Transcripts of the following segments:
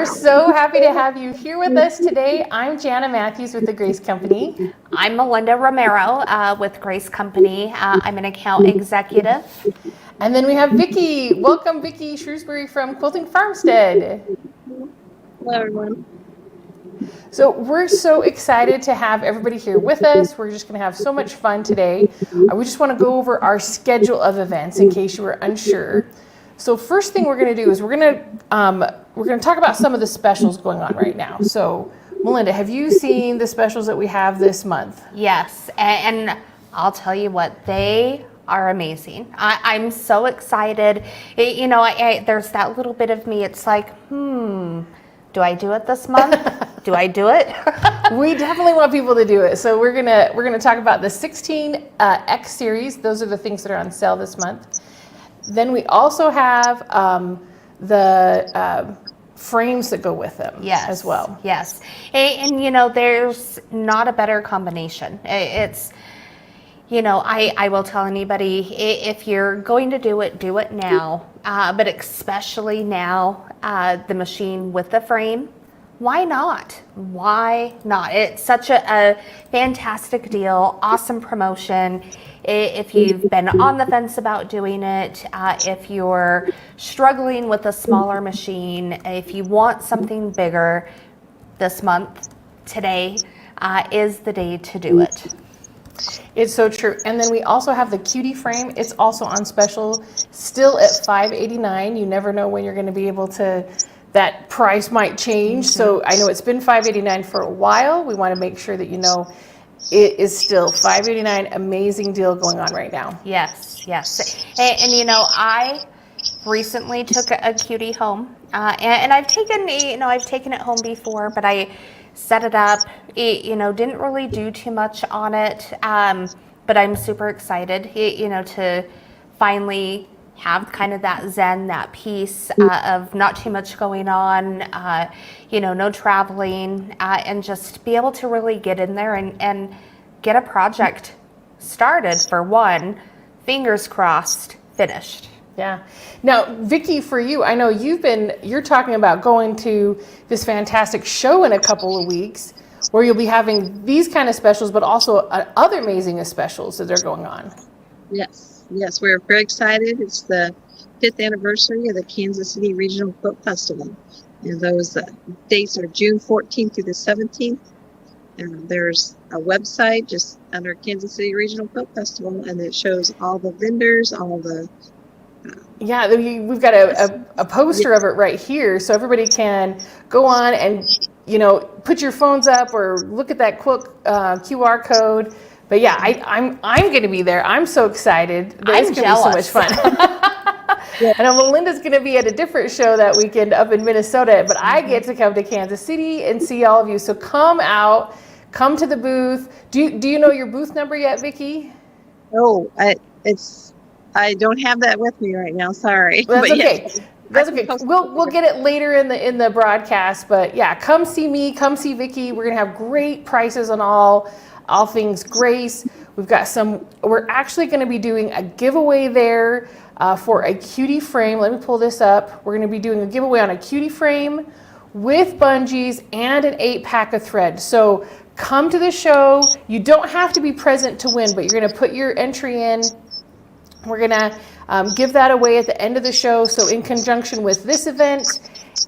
We're so happy to have you here with us today. I'm Jana Matthews with the Grace Company. I'm Melinda Romero with Grace Company. I'm an account executive. And then we have Vicki. Welcome, Vicki Shrewsbury from Quilting Farmstead. Hello, everyone. So we're so excited to have everybody here with us. We're just going to have so much fun today. We just want to go over our schedule of events in case you were unsure. So first thing we're going to do is we're going to talk about some of the specials going on right now. So Melinda, have you seen the specials that we have this month? Yes, and I'll tell you what, they are amazing. I'm so excited. There's that little bit of me. It's like, do I do it this month? Do I do it? We definitely want people to do it. So we're gonna talk about the 16X series. Those are the things that are on sale this month. Then we also have the frames that go with them as well. Yes, and there's not a better combination. It's, I will tell anybody, if you're going to do it now, but especially now, the machine with the frame, why not? Why not? It's such a fantastic deal, awesome promotion. If you've been on the fence about doing it, if you're struggling with a smaller machine, if you want something bigger this month, today is the day to do it. It's so true. And then we also have the cutie frame. It's also on special, still at $5.89. You never know when you're going to be able to, that price might change. So I know it's been $5.89 for a while. We want to make sure that you know it is still $5.89. Amazing deal going on right now. Yes. And I recently took a cutie home, and I've taken it home before, but I set it up, didn't really do too much on it, but I'm super excited, to finally have kind of that zen, that peace of not too much going on, no traveling, and just be able to really get in there and get a project started for one, fingers crossed, finished. Yeah. Now, Vicki, for you, I know you're talking about going to this fantastic show in a couple of weeks where you'll be having these kind of specials, but also other amazing specials that are going on. Yes, we're very excited. It's the 5th anniversary of the Kansas City Regional Quilt Festival. And those dates are June 14th through the 17th. And there's a website just under Kansas City Regional Quilt Festival, and it shows all the vendors, all the yeah, we've got a poster of it right here, so everybody can go on and put your phones up or look at that quilt QR code. But yeah, I'm going to be there. I'm so excited. It's going to be so much fun. I know Melinda's going to be at a different show that weekend up in Minnesota, but I get to come to Kansas City and see all of you. So come out, come to the booth. Do you know your booth number yet, Vicki? Oh, I don't have that with me right now. Sorry. Well, that's okay. Yeah. That's okay. We'll get it later in the broadcast. But yeah, come see me. Come see Vicki. We're gonna have great prices on all things Grace. We're actually gonna be doing a giveaway there for a cutie frame. Let me pull this up. We're gonna be doing a giveaway on a cutie frame with bungees and an 8-pack of thread. So come to the show. You don't have to be present to win, but you're gonna put your entry in. We're going to give that away at the end of the show. So in conjunction with this event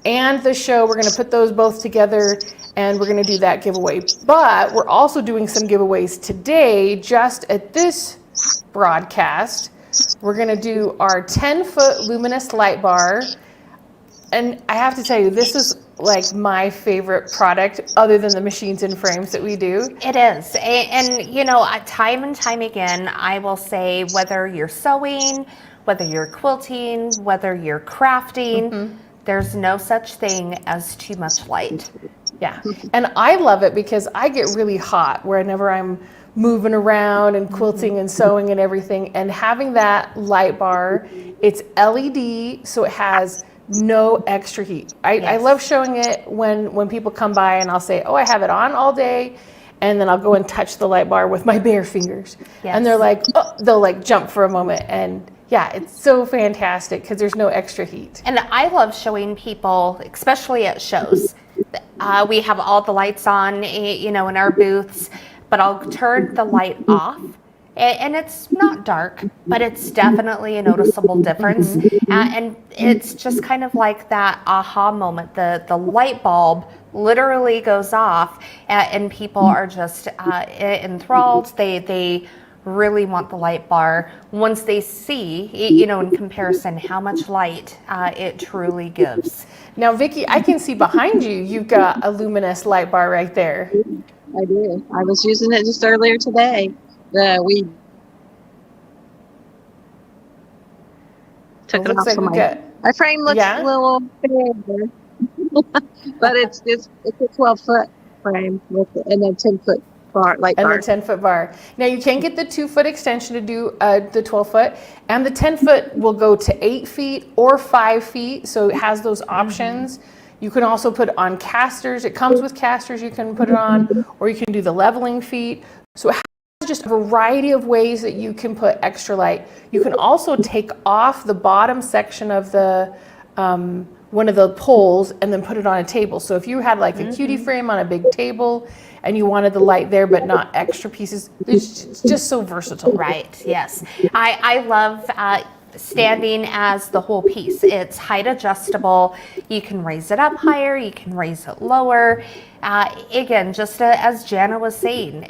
and the show, we're going to put those both together and we're going to do that giveaway. But we're also doing some giveaways today just at this broadcast. We're going to do our 10-foot luminous light bar. And I have to tell you, this is like my favorite product other than the machines and frames that we do. It is. And time and time again, I will say, whether you're sewing, whether you're quilting, whether you're crafting, there's no such thing as too much light. Yeah. And I love it because I get really hot whenever I'm moving around and quilting and sewing and everything. And having that light bar, it's LED, so it has no extra heat. I love showing it when people come by and I'll say, oh, I have it on all day. And then I'll go and touch the light bar with my bare fingers. Yes. And they're like, oh, they'll like jump for a moment. And Yeah, it's so fantastic because there's no extra heat. And I love showing people, especially at shows. We have all the lights on, in our booths, but I'll turn the light off. And it's not dark, but it's definitely a noticeable difference. And it's just kind of like that aha moment. The light bulb literally goes off, and people are just enthralled. They really want the light bar once they see, in comparison, how much light it truly gives. Now, Vicki, I can see behind you, you've got a luminous light bar right there. I do. I was using it just earlier today. We took it off so my frame looks a little bigger, but it's a 12-foot frame and a 10-foot bar, light bar. And the 10-foot bar. Now you can get the 2-foot extension to do the 12-foot, and the 10-foot will go to 8 feet or 5 feet, so it has those options. You can also put on casters. It comes with casters you can put it on, or you can do the leveling feet. So it has just a variety of ways that you can put extra light. You can also take off the bottom section of the one of the poles and then put it on a table. So if you had like a cutie frame on a big table and you wanted the light there but not extra pieces, it's just so versatile. Right, yes. I love standing as the whole piece. It's height adjustable. You can raise it up higher, you can raise it lower. Again, just as Jana was saying,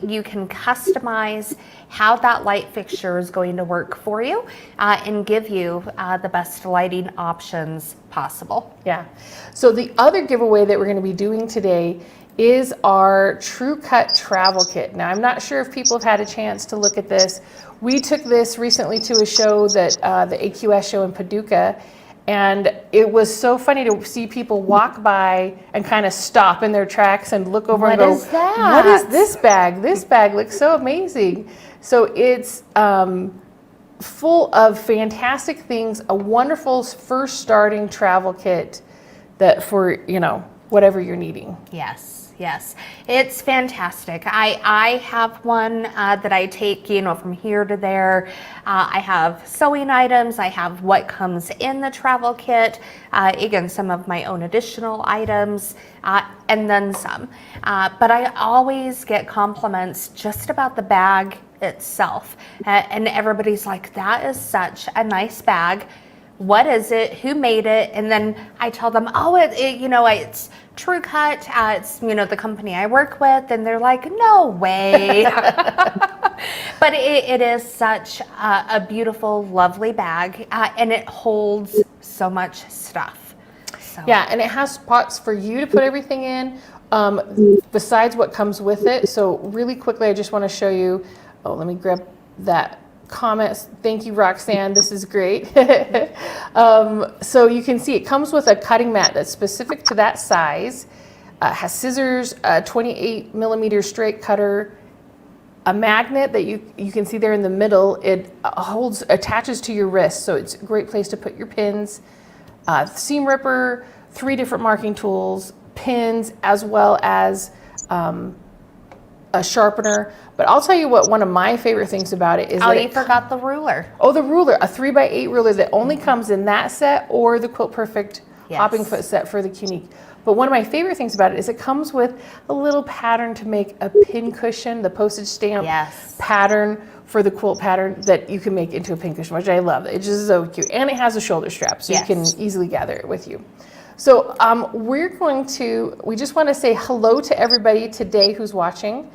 you can customize how that light fixture is going to work for you and give you the best lighting options possible. Yeah. So the other giveaway that we're going to be doing today is our True Cut travel kit. Now, I'm not sure if people have had a chance to look at this. We took this recently to a show that the AQS show in Paducah, and it was so funny to see people walk by and kind of stop in their tracks and look over and go, "What is that? What is this bag? This bag looks so amazing." So it's full of fantastic things, a wonderful first starting travel kit that for, whatever you're needing. Yes, it's fantastic. I have one that I take, from here to there. I have sewing items. I have what comes in the travel kit. Again, some of my own additional items, and then some. But I always get compliments just about the bag itself. And everybody's like, that is such a nice bag. What is it? Who made it? And then I tell them, it's True Cut. It's, the company I work with. And they're like, no way. But it is such a beautiful, lovely bag. And it holds so much stuff. So. Yeah, and it has spots for you to put everything in besides what comes with it. So really quickly, I just want to show you. Oh, let me grab that comments. Thank you, Roxanne. This is great. So you can see it comes with a cutting mat that's specific to that size, has scissors, a 28 millimeter straight cutter, a magnet that you can see there in the middle. It attaches to your wrist, so it's a great place to put your pins, seam ripper, 3 different marking tools, pins, as well as a sharpener. But I'll tell you what, one of my favorite things about it is you forgot the ruler. Oh, the ruler, a 3x8 ruler that only comes in that set or the Quilt Perfect Hopping Foot set for the Unique. But one of my favorite things about it is it comes with a little pattern to make a pin cushion, the postage stamp pattern for the quilt pattern that you can make into a pin cushion, which I love. It's just so cute. And it has a shoulder strap, so you can easily gather it with you. So we just want to say hello to everybody today who's watching.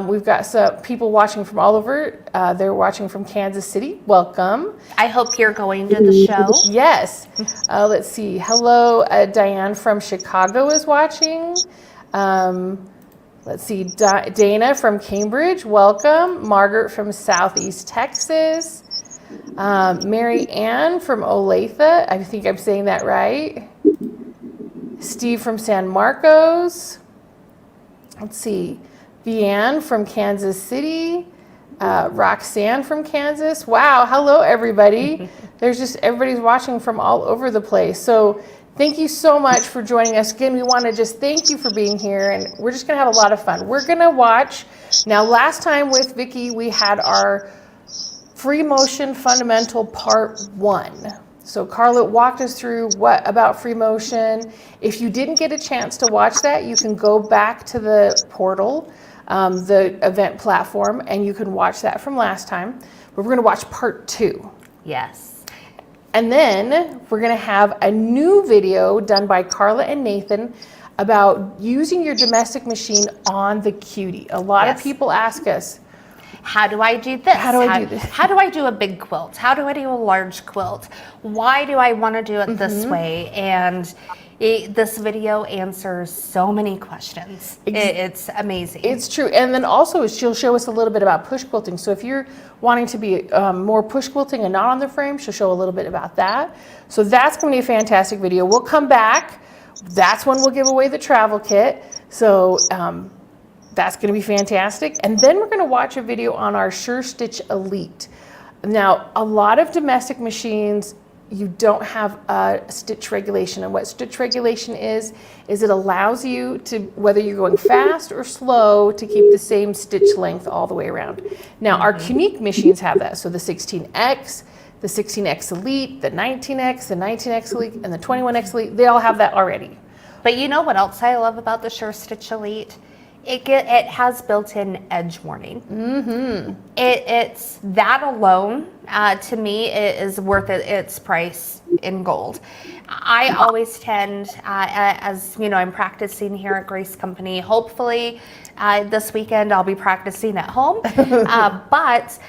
We've got some people watching from all over. They're watching from Kansas City. Welcome. I hope you're going to the show. Yes. Let's see. Hello, Diane from Chicago is watching. Let's see. Dana from Cambridge. Welcome. Margaret from Southeast Texas. Mary Ann from Olathe. I think I'm saying that right. Steve from San Marcos. Let's see. Vianne from Kansas City. Roxanne from Kansas. Wow. Hello, everybody. Everybody's watching from all over the place. So thank you so much for joining us. Again, we want to just thank you for being here, and we're just going to have a lot of fun. We're going to watch. Now, last time with Vicki, we had our Free motion fundamental part 1. So Carla walked us through what about free motion. If you didn't get a chance to watch that, you can go back to the portal, the event platform, and you can watch that from last time. But we're going to watch part 2. Yes. And then we're going to have a new video done by Carla and Nathan about using your domestic machine on the Cutie. A lot of people ask us, how do I do this? How do I do this? How do I do a big quilt? How do I do a large quilt? Why do I want to do it this way? And this video answers so many questions. It's amazing. It's true. And then also she'll show us a little bit about push quilting. So if you're wanting to be more push quilting and not on the frame, she'll show a little bit about that. So that's going to be a fantastic video. We'll come back. That's when we'll give away the travel kit. So that's going to be fantastic. And then we're going to watch a video on our Sure Stitch Elite. Now, a lot of domestic machines, you don't have a stitch regulation. And what stitch regulation is it allows you to, whether you're going fast or slow, to keep the same stitch length all the way around. Now, our Unique machines have that. So the 16X, the 16X Elite, the 19X, the 19X Elite, and the 21X Elite, they all have that already. But you know what else I love about the Sure Stitch Elite? It has built-in edge warning. It's that alone, to me, is worth its price in gold. I always tend, as you know, I'm practicing here at Grace Company. Hopefully, this weekend I'll be practicing at home. But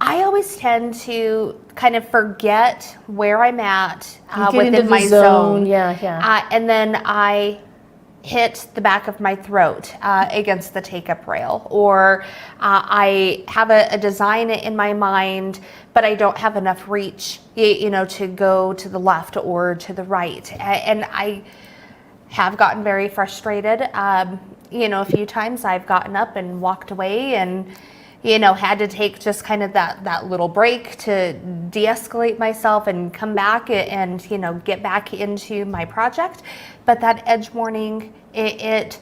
I always tend to kind of forget where I'm at within my zone. And then I hit the back of my throat against the take-up rail, or I have a design in my mind, but I don't have enough reach, you know, to go to the left or to the right. And I have gotten very frustrated. You know, a few times I've gotten up and walked away and, you know, had to take just kind of that little break to de-escalate myself and come back and, you know, get back into my project. But that edge warning, it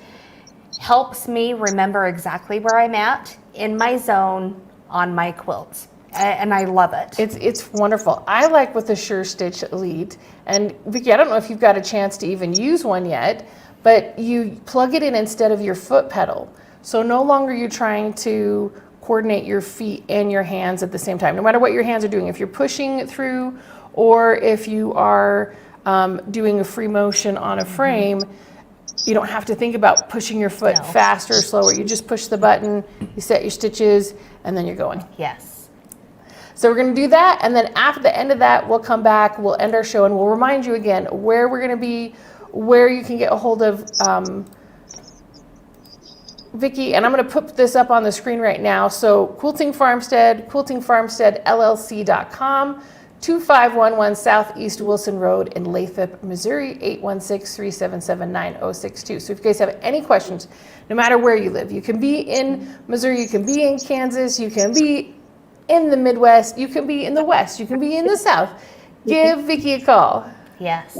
helps me remember exactly where I'm at in my zone on my quilt. And I love it. It's wonderful. I like with the Sure Stitch Elite. And Vicki, I don't know if you've got a chance to even use one yet, but you plug it in instead of your foot pedal. So no longer you're trying to coordinate your feet and your hands at the same time, no matter what your hands are doing. If you're pushing it through, or if you are doing a free motion on a frame, you don't have to think about pushing your foot faster or slower. You just push the button, you set your stitches, and then you're going. Yes. So we're going to do that, and then after the end of that, we'll come back, we'll end our show, and we'll remind you again where we're going to be, where you can get a hold of Vicki, and I'm going to put this up on the screen right now. So Quilting Farmstead, quiltingfarmsteadllc.com, 2511 Southeast Wilson Road in Lathrop, Missouri, 816-377-9062. So if you guys have any questions, no matter where you live, you can be in Missouri, you can be in Kansas, you can be in the Midwest, you can be in the West, you can be in the South, give Vicki a call. Yes.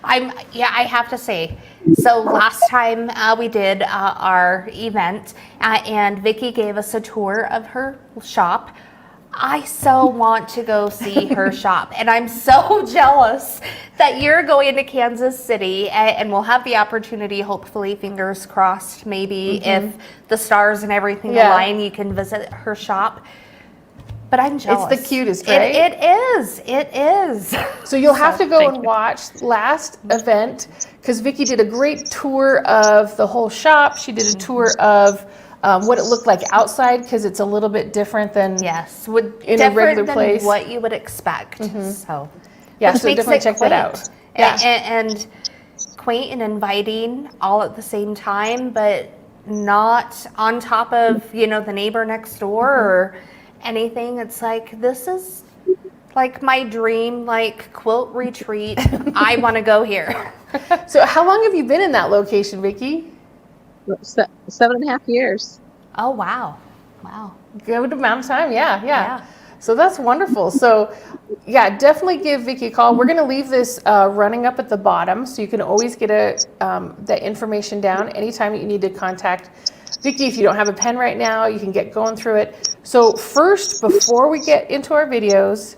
I have to say, so last time we did our event and Vicki gave us a tour of her shop. I so want to go see her shop, and I'm so jealous that you're going to Kansas City, and we'll have the opportunity, hopefully, fingers crossed, maybe if the stars and everything align, you can visit her shop. But I'm jealous. It's the cutest, right? It is. So you'll have to go and watch last event, because Vicki did a great tour of the whole shop. She did a tour of what it looked like outside, because it's a little bit different than in a regular place. What you would expect. So yeah, so definitely check that out. Yeah. And quaint and inviting all at the same time, but not on top of, you know, the neighbor next door or anything. It's like, this is like my dream, like, quilt retreat. I want to go here. So how long have you been in that location, Vicki? 7.5 years. Oh, wow. Good amount of time. Yeah. So that's wonderful. So yeah, definitely give Vicki a call. We're going to leave this running up at the bottom, so you can always get that information down anytime you need to contact Vicki. If you don't have a pen right now, you can get going through it. So first, before we get into our videos,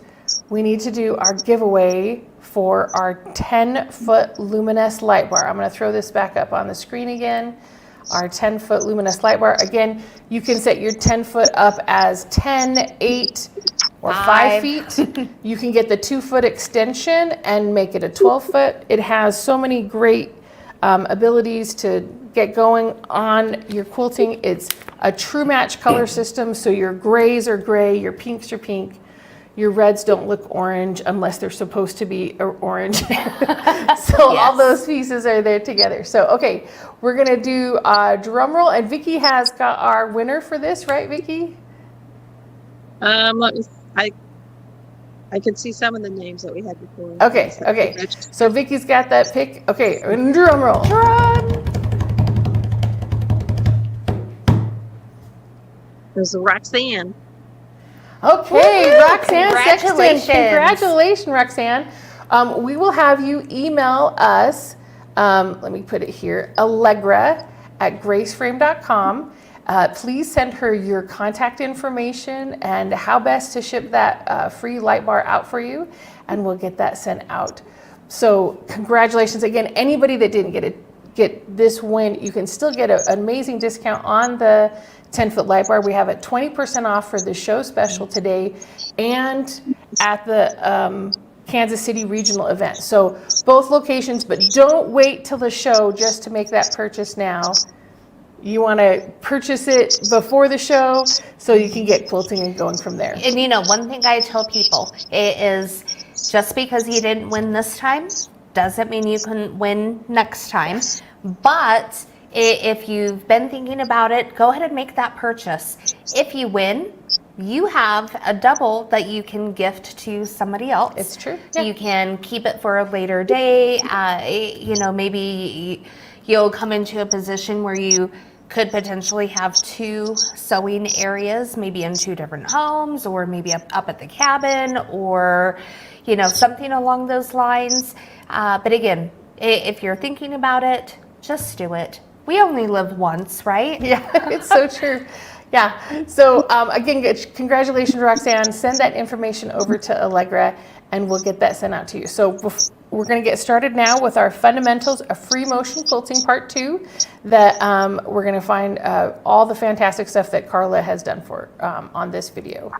we need to do our giveaway for our 10-foot luminous light bar. I'm going to throw this back up on the screen again. Our 10-foot luminous light bar. Again, you can set your 10-foot up as 10, 8, or 5 feet. You can get the 2-foot extension and make it a 12-foot. It has so many great abilities to get going on your quilting. It's a true match color system, so your grays are gray, your pinks are pink. Your reds don't look orange unless they're supposed to be orange. So yes. All those pieces are there together. So, okay, we're gonna do a drum roll, and Vicki has got our winner for this, right, Vicki? Let me, I can see some of the names that we had before. Okay, okay. So Vicki's got that pick. Okay, drum roll. Drum. There's Roxanne. Okay, woo! Roxanne Sexton. Congratulations. Congratulations, Roxanne. We will have you email us, let me put it here, allegra@graceframe.com. Please send her your contact information and how best to ship that free light bar out for you, and we'll get that sent out. So congratulations again. Anybody that didn't get this win, you can still get an amazing discount on the 10-foot light bar. We have it 20% off for the show special today and at the Kansas City regional event. So both locations, but don't wait till the show just to make that purchase now. You want to purchase it before the show so you can get quilting and going from there. And you know, one thing I tell people is just because you didn't win this time doesn't mean you can win next time. But if you've been thinking about it, go ahead and make that purchase. If you win, you have a double that you can gift to somebody else. It's true. Yeah. You can keep it for a later day. You know, maybe you'll come into a position where you could potentially have 2 sewing areas, maybe in 2 different homes, or maybe up at the cabin, or, you know, something along those lines. But again, if you're thinking about it, just do it. We only live once, right? Yeah, it's so true. Yeah. So again, congratulations, Roxanne. Send that information over to Allegra, and we'll get that sent out to you. So we're going to get started now with our fundamentals of free motion quilting part 2. That we're going to find all the fantastic stuff that Carla has done for on this video.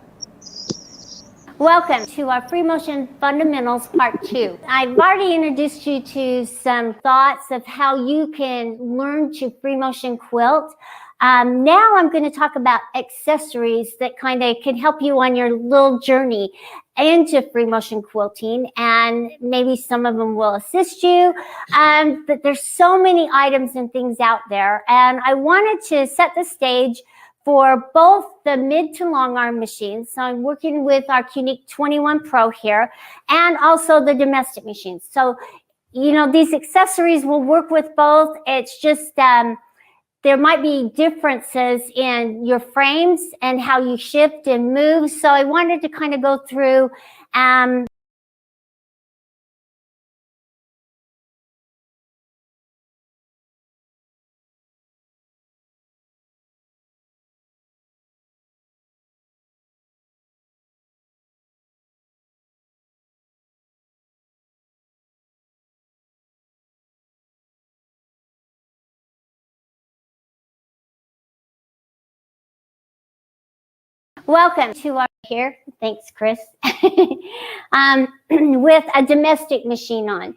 Welcome to our free motion fundamentals part 2. I've already introduced you to some thoughts of how you can learn to free motion quilt. Now I'm going to talk about accessories that kind of can help you on your little journey into free motion quilting, and maybe some of them will assist you. But there's so many items and things out there, and I wanted to set the stage for both the mid to long arm machines. So I'm working with our Unique 21 Pro here, and also the domestic machines. So, you know, these accessories will work with both. It's just, there might be differences in your frames and how you shift and move. So I wanted to kind of go through welcome to our here. Thanks, Chris. With a domestic machine on,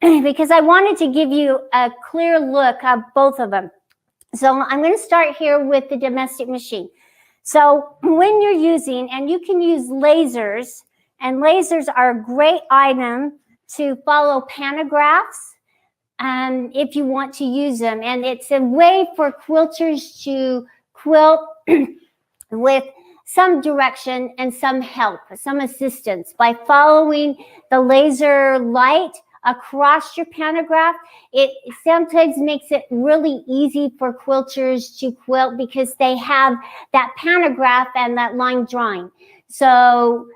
because I wanted to give you a clear look of both of them. So I'm going to start here with the domestic machine. So when you're using, and you can use lasers, and lasers are a great item to follow pantographs if you want to use them. And it's a way for quilters to quilt with some direction and some help, some assistance by following the laser light across your pantograph. It sometimes makes it really easy for quilters to quilt because they have that pantograph and that line drawing. So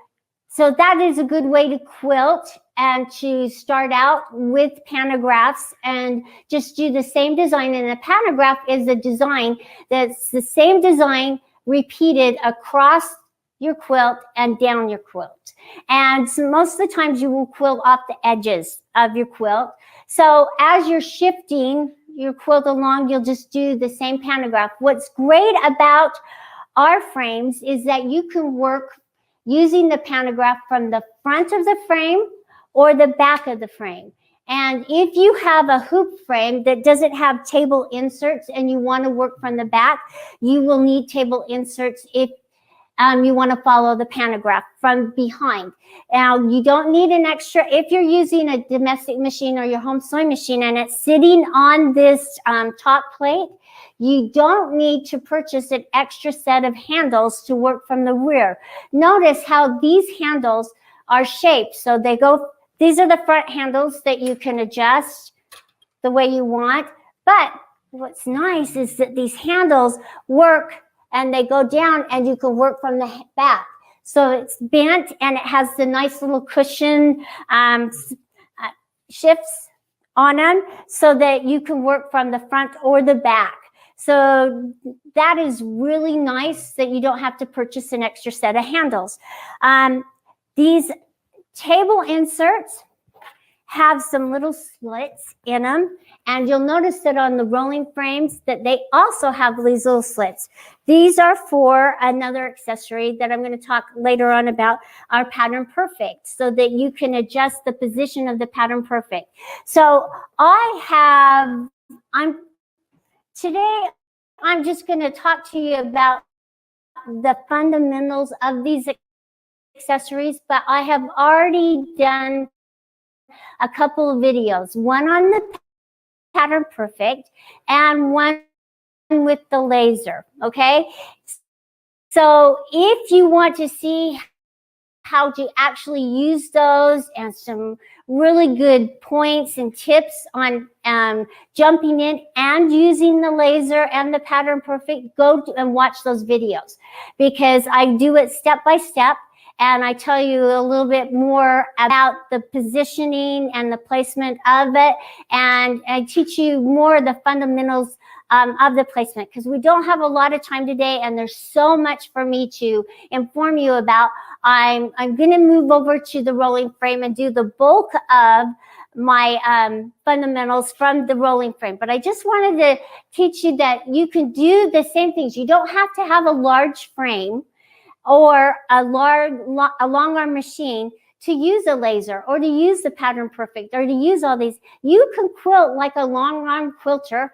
that is a good way to quilt and to start out with pantographs and just do the same design. And a pantograph is a design that's the same design repeated across your quilt and down your quilt. And so most of the times you will quilt off the edges of your quilt. So as you're shifting your quilt along, you'll just do the same pantograph. What's great about our frames is that you can work using the pantograph from the front of the frame or the back of the frame. And if you have a hoop frame that doesn't have table inserts and you want to work from the back, you will need table inserts if you want to follow the pantograph from behind. Now, you don't need an extra, if you're using a domestic machine or your home sewing machine and it's sitting on this top plate, you don't need to purchase an extra set of handles to work from the rear. Notice how these handles are shaped. So they go, these are the front handles that you can adjust the way you want. But what's nice is that these handles work and they go down and you can work from the back. So it's bent and it has the nice little cushion shifts on them so that you can work from the front or the back. So that is really nice that you don't have to purchase an extra set of handles. These table inserts have some little slits in them, and you'll notice that on the rolling frames that they also have these little slits. These are for another accessory that I'm going to talk later on about, our Pattern Perfect, so that you can adjust the position of the Pattern Perfect. So today I'm just going to talk to you about the fundamentals of these accessories, but I have already done a couple of videos, one on the Pattern Perfect and one with the laser, okay? So if you want to see how to actually use those and some really good points and tips on jumping in and using the laser and the Pattern Perfect, go and watch those videos, because I do it step by step. And I tell you a little bit more about the positioning and the placement of it. And I teach you more of the fundamentals of the placement, because we don't have a lot of time today and there's so much for me to inform you about. I'm going to move over to the rolling frame and do the bulk of my fundamentals from the rolling frame. But I just wanted to teach you that you can do the same things. You don't have to have a large frame or a long arm machine to use a laser or to use the Pattern Perfect or to use all these. You can quilt like a long arm quilter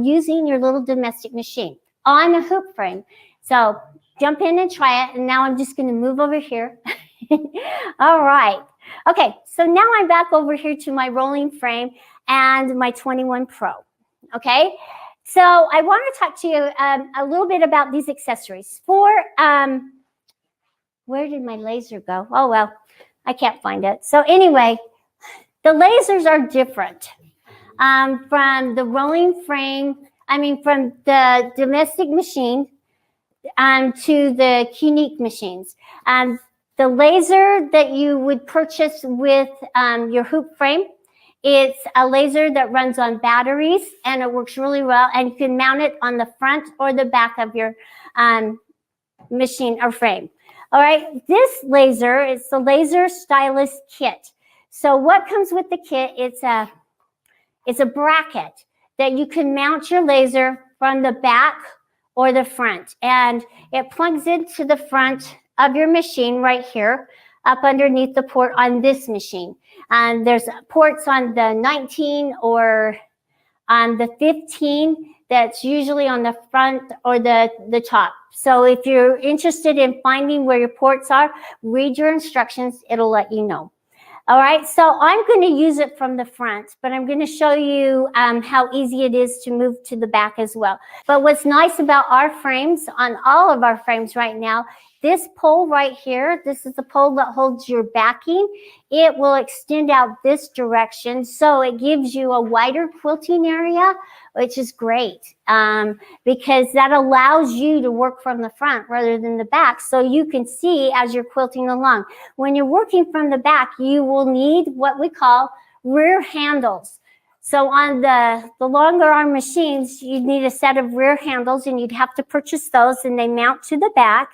using your little domestic machine on a hoop frame. So jump in and try it. And now I'm just going to move over here. All right. Okay. So now I'm back over here to my rolling frame and my 21 Pro. Okay. So I want to talk to you a little bit about these accessories. Where did my laser go? Oh, well, I can't find it. So anyway, the lasers are different from the rolling frame, from the domestic machine to the Quilting machines. The laser that you would purchase with your hoop frame, it's a laser that runs on batteries and it works really well, and you can mount it on the front or the back of your machine or frame. All right, this laser is the Laser Stylus Kit. So what comes with the kit? It's a bracket that you can mount your laser from the back or the front, and it plugs into the front of your machine right here, up underneath the port on this machine. And there's ports on the 19 or on the 15 that's usually on the front or the top. So if you're interested in finding where your ports are, read your instructions, it'll let you know. All right, so I'm going to use it from the front, but I'm going to show you how easy it is to move to the back as well. But what's nice about our frames, on all of our frames right now, this pole right here, this is the pole that holds your backing. It will extend out this direction, so it gives you a wider quilting area, which is great because that allows you to work from the front rather than the back, so you can see as you're quilting along. When you're working from the back, you will need what we call rear handles. So on the longer arm machines, you'd need a set of rear handles, and you'd have to purchase those, and they mount to the back,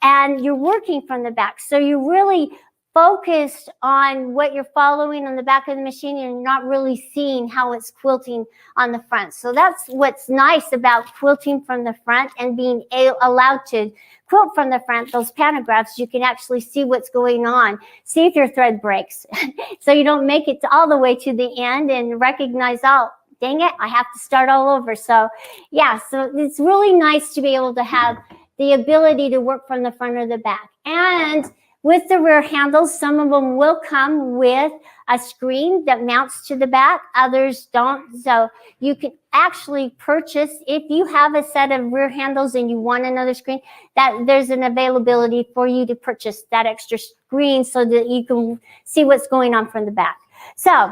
and you're working from the back. So you're really focused on what you're following on the back of the machine, and you're not really seeing how it's quilting on the front. So that's what's nice about quilting from the front and being allowed to quilt from the front, those pantographs. You can actually see what's going on, see if your thread breaks. So you don't make it all the way to the end and recognize, oh, dang it, I have to start all over. So yeah, so it's really nice to be able to have the ability to work from the front or the back. And with the rear handles, some of them will come with a screen that mounts to the back. Others don't. So you can actually purchase, if you have a set of rear handles and you want another screen, that there's an availability for you to purchase that extra screen so that you can see what's going on from the back. So,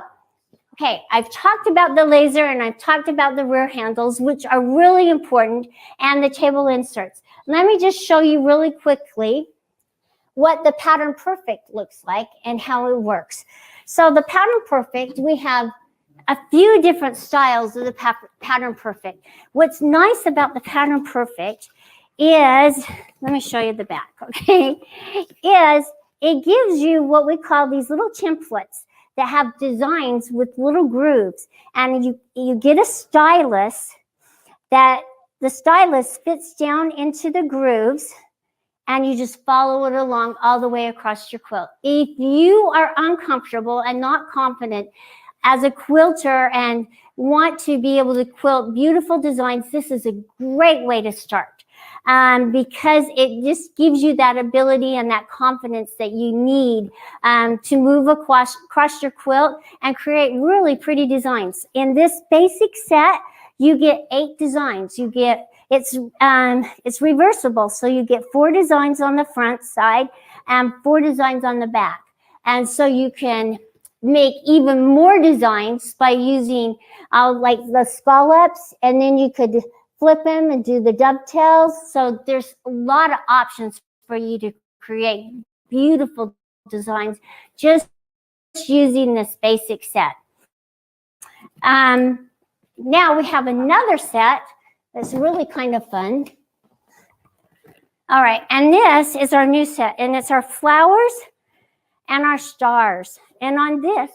okay, I've talked about the laser and I've talked about the rear handles, which are really important, and the table inserts. Let me just show you really quickly what the Pattern Perfect looks like and how it works. So the Pattern Perfect, we have a few different styles of the Pattern Perfect. What's nice about the Pattern Perfect is, let me show you the back, okay, is it gives you what we call these little templates that have designs with little grooves. And you get a stylus that the stylus fits down into the grooves, and you just follow it along all the way across your quilt. If you are uncomfortable and not confident as a quilter and want to be able to quilt beautiful designs, this is a great way to start, because it just gives you that ability and that confidence that you need to move across your quilt and create really pretty designs. In this basic set, you get 8 designs. You get it's reversible, so you get 4 designs on the front side and 4 designs on the back. And so you can make even more designs by using like the scallops, and then you could flip them and do the dovetails. So there's a lot of options for you to create beautiful designs just using this basic set. Now we have another set that's really kind of fun. All right, and this is our new set, and it's our flowers and our stars. And on this,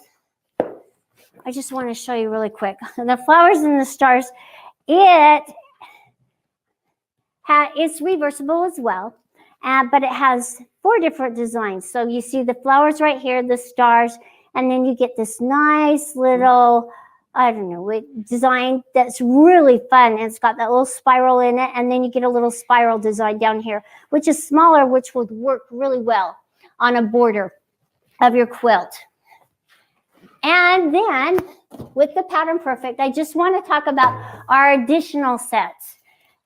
I just want to show you really quick. The flowers and the stars, it's reversible as well, but it has 4 different designs. So you see the flowers right here, the stars, and then you get this nice little, I don't know, design that's really fun. And it's got that little spiral in it. And then you get a little spiral design down here, which is smaller, which would work really well on a border of your quilt. And then with the Pattern Perfect, I just want to talk about our additional sets.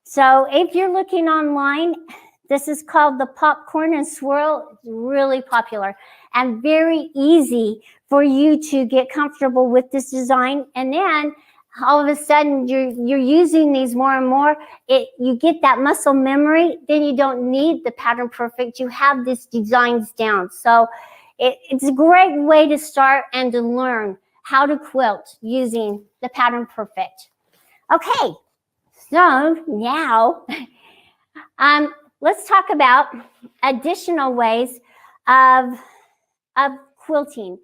So if you're looking online, this is called the Popcorn and Swirl. It's really popular and very easy for you to get comfortable with this design. And then all of a sudden you're using these more and more. You get that muscle memory. Then you don't need the Pattern Perfect. You have these designs down. So it's a great way to start and to learn how to quilt using the Pattern Perfect. Okay, so now let's talk about additional ways of quilting,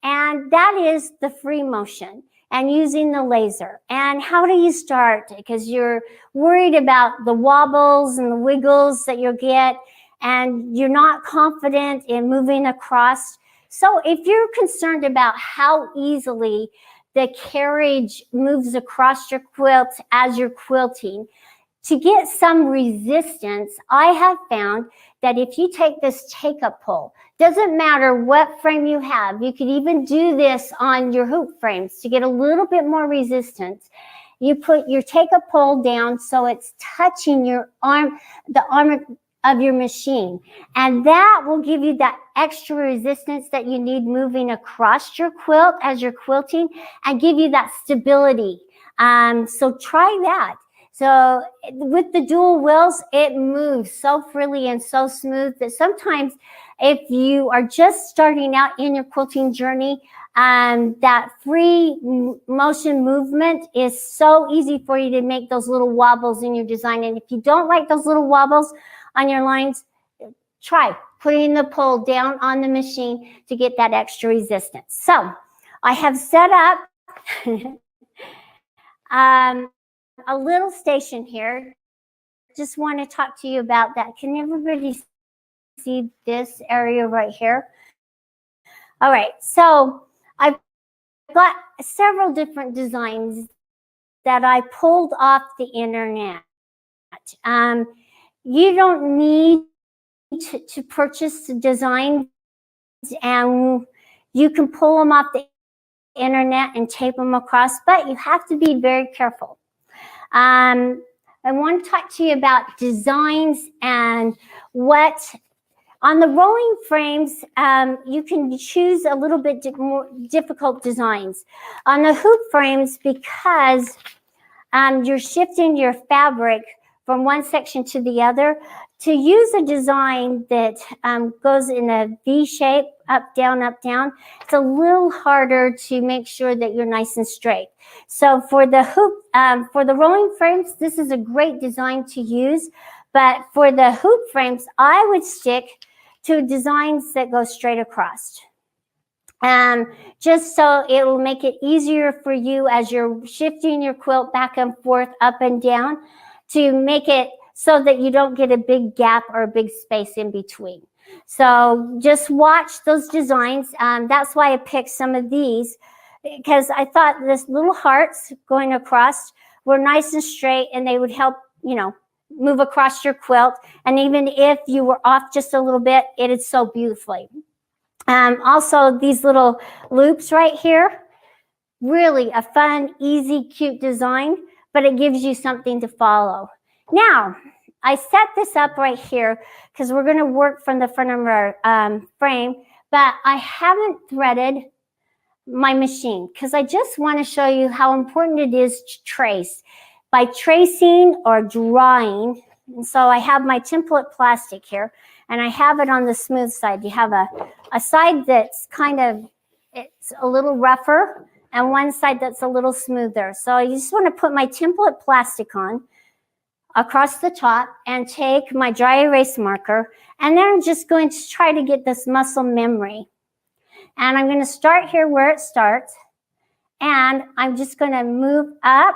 and that is the free motion and using the laser. And how do you start? Because you're worried about the wobbles and the wiggles that you'll get, and you're not confident in moving across. So if you're concerned about how easily the carriage moves across your quilt as you're quilting, to get some resistance, I have found that if you take this take-up pole, doesn't matter what frame you have, you could even do this on your hoop frames to get a little bit more resistance. You put your take-up pole down so it's touching your arm, the arm of your machine, and that will give you that extra resistance that you need moving across your quilt as you're quilting and give you that stability. So try that. So with the dual wheels, it moves so freely and so smooth that sometimes if you are just starting out in your quilting journey, that free motion movement is so easy for you to make those little wobbles in your design. And if you don't like those little wobbles on your lines, try putting the pole down on the machine to get that extra resistance. So I have set up a little station here. Just want to talk to you about that. Can everybody see this area right here? All right, so I've got several different designs that I pulled off the internet. You don't need to purchase designs, and you can pull them off the internet and tape them across, but you have to be very careful. I want to talk to you about designs and what on the rolling frames, you can choose a little bit more difficult designs. On the hoop frames, because you're shifting your fabric from one section to the other, to use a design that goes in a V shape, up, down, it's a little harder to make sure that you're nice and straight. So for the hoop, for the rolling frames, this is a great design to use. But for the hoop frames, I would stick to designs that go straight across. Just so it will make it easier for you as you're shifting your quilt back and forth, up and down, to make it so that you don't get a big gap or a big space in between. So just watch those designs. That's why I picked some of these, because I thought this little hearts going across were nice and straight, and they would help, you know, move across your quilt. And even if you were off just a little bit, it is so beautifully. Also, these little loops right here, really a fun, easy, cute design, but it gives you something to follow. Now, I set this up right here because we're going to work from the front of our frame, but I haven't threaded my machine because I just want to show you how important it is to trace. By tracing or drawing, and so I have my template plastic here, and I have it on the smooth side. You have a side that's kind of, it's a little rougher, and one side that's a little smoother. So you just want to put my template plastic on across the top and take my dry erase marker, and then I'm just going to try to get this muscle memory. And I'm going to start here where it starts, and I'm just going to move up,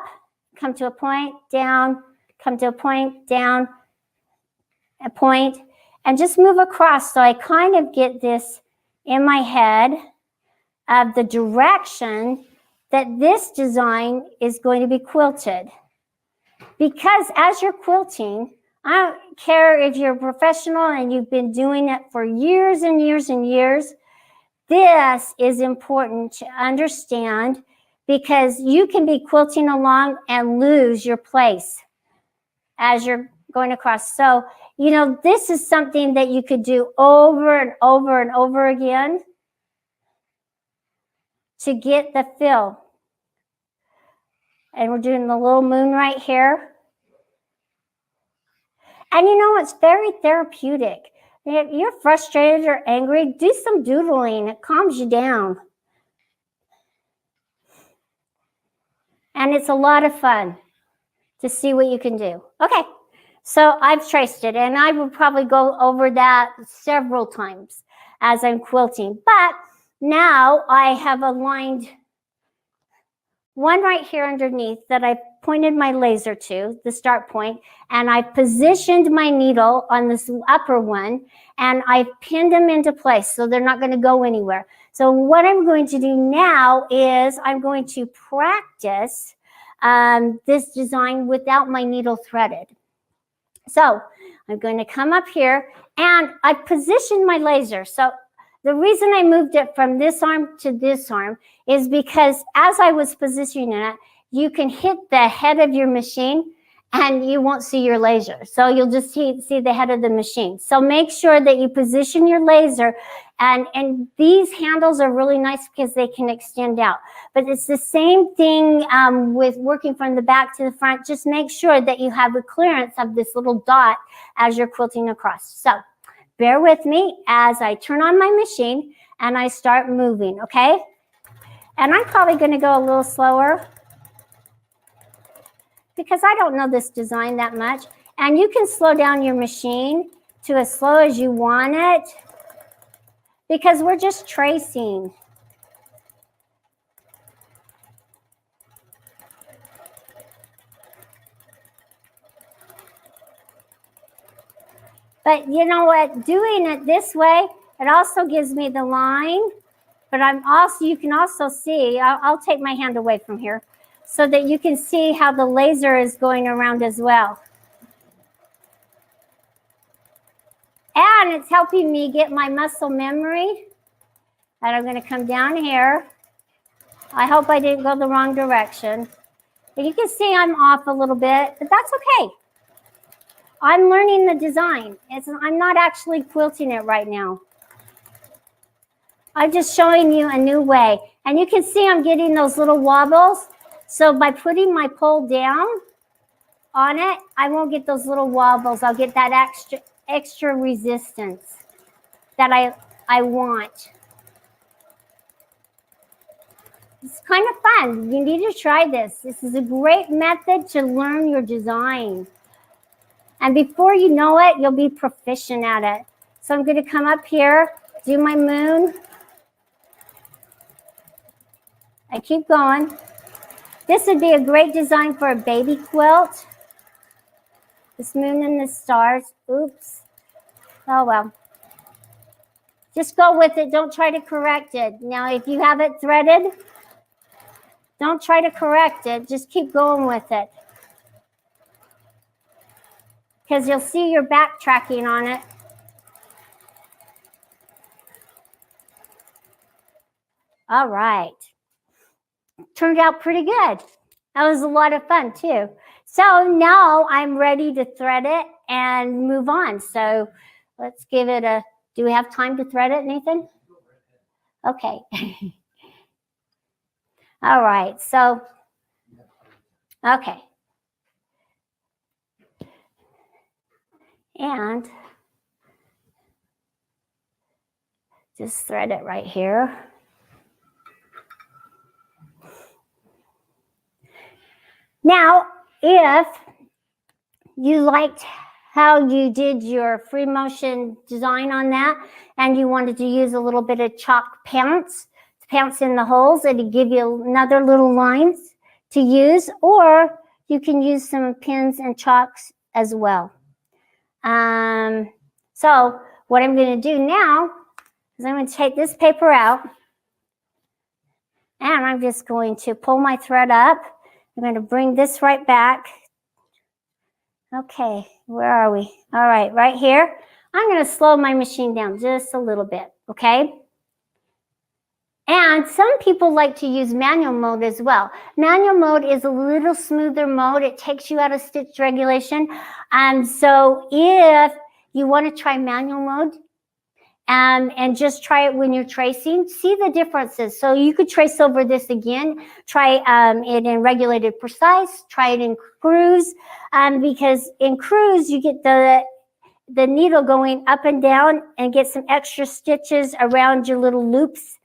come to a point, down, come to a point, down, a point, and just move across. So I kind of get this in my head of the direction that this design is going to be quilted. Because as you're quilting, I don't care if you're a professional and you've been doing it for years and years and years, this is important to understand, because you can be quilting along and lose your place as you're going across. So, you know, this is something that you could do over and over and over again to get the feel. And we're doing the little moon right here. And you know, it's very therapeutic. If you're frustrated or angry, do some doodling. It calms you down. And it's a lot of fun to see what you can do. Okay, so I've traced it, and I will probably go over that several times as I'm quilting. But now I have aligned one right here underneath that I pointed my laser to, the start point, and I positioned my needle on this upper one, and I've pinned them into place so they're not going to go anywhere. So what I'm going to do now is I'm going to practice this design without my needle threaded. So I'm going to come up here, and I positioned my laser. So the reason I moved it from this arm to this arm is because as I was positioning it, you can hit the head of your machine and you won't see your laser. So you'll just see the head of the machine. So make sure that you position your laser, and these handles are really nice because they can extend out. But it's the same thing with working from the back to the front. Just make sure that you have a clearance of this little dot as you're quilting across. So bear with me as I turn on my machine and I start moving, okay? And I'm probably going to go a little slower because I don't know this design that much. And you can slow down your machine to as slow as you want it because we're just tracing. But you know what? Doing it this way, it also gives me the line. But you can also see, I'll take my hand away from here so that you can see how the laser is going around as well. And it's helping me get my muscle memory. And I'm going to come down here. I hope I didn't go the wrong direction. But you can see I'm off a little bit, but that's okay. I'm learning the design. I'm not actually quilting it right now. I'm just showing you a new way. And you can see I'm getting those little wobbles. So by putting my pole down on it, I won't get those little wobbles. I'll get that extra resistance that I want. It's kind of fun. You need to try this. This is a great method to learn your design. And before you know it, you'll be proficient at it. So I'm going to come up here, do my moon. I keep going. This would be a great design for a baby quilt. This moon and the stars. Oops. Oh, well. Just go with it. Don't try to correct it. Now, if you have it threaded, don't try to correct it. Just keep going with it. Because you'll see you're backtracking on it. All right. Turned out pretty good. That was a lot of fun too. So now I'm ready to thread it and move on. So let's give it a, do we have time to thread it, Nathan? Okay. All right, so, okay. And just thread it right here. Now, if you liked how you did your free motion design on that and you wanted to use a little bit of chalk pounce to pounce in the holes and to give you another little lines to use, or you can use some pins and chalks as well. So what I'm going to do now is I'm going to take this paper out and I'm just going to pull my thread up. I'm going to bring this right back. Okay, where are we? All right, right here. I'm going to slow my machine down just a little bit, okay? And some people like to use manual mode as well. Manual mode is a little smoother mode. It takes you out of stitch regulation. So if you want to try manual mode, and just try it when you're tracing, see the differences. So you could trace over this again, try it in regulated precise, try it in cruise, because in cruise you get the needle going up and down and get some extra stitches around your little loops,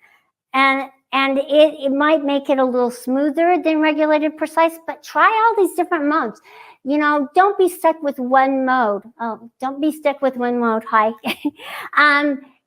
and it might make it a little smoother than regulated precise, but try all these different modes. You know, don't be stuck with one mode. Oh, don't be stuck with one mode. Hi.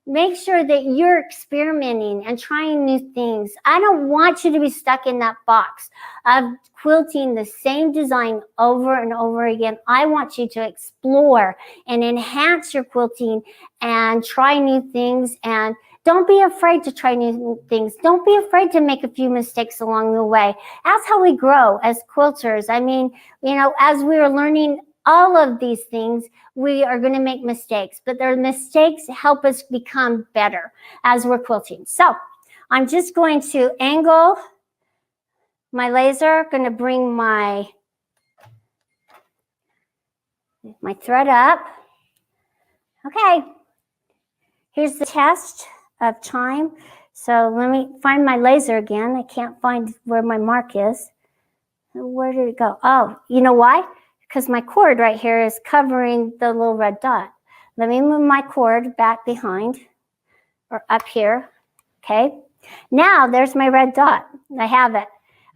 Make sure that you're experimenting and trying new things. I don't want you to be stuck in that box of quilting the same design over and over again. I want you to explore and enhance your quilting and try new things. And don't be afraid to try new things. Don't be afraid to make a few mistakes along the way. That's how we grow as quilters. I mean, you know, as we are learning all of these things, we are going to make mistakes, but their mistakes help us become better as we're quilting. So I'm just going to angle my laser, going to bring my my thread up. Okay, here's the test of time. So let me find my laser again. I can't find where my mark is. Where did it go? Oh, you know why? Because my cord right here is covering the little red dot. Let me move my cord back behind or up here. Okay, now there's my red dot. I have it.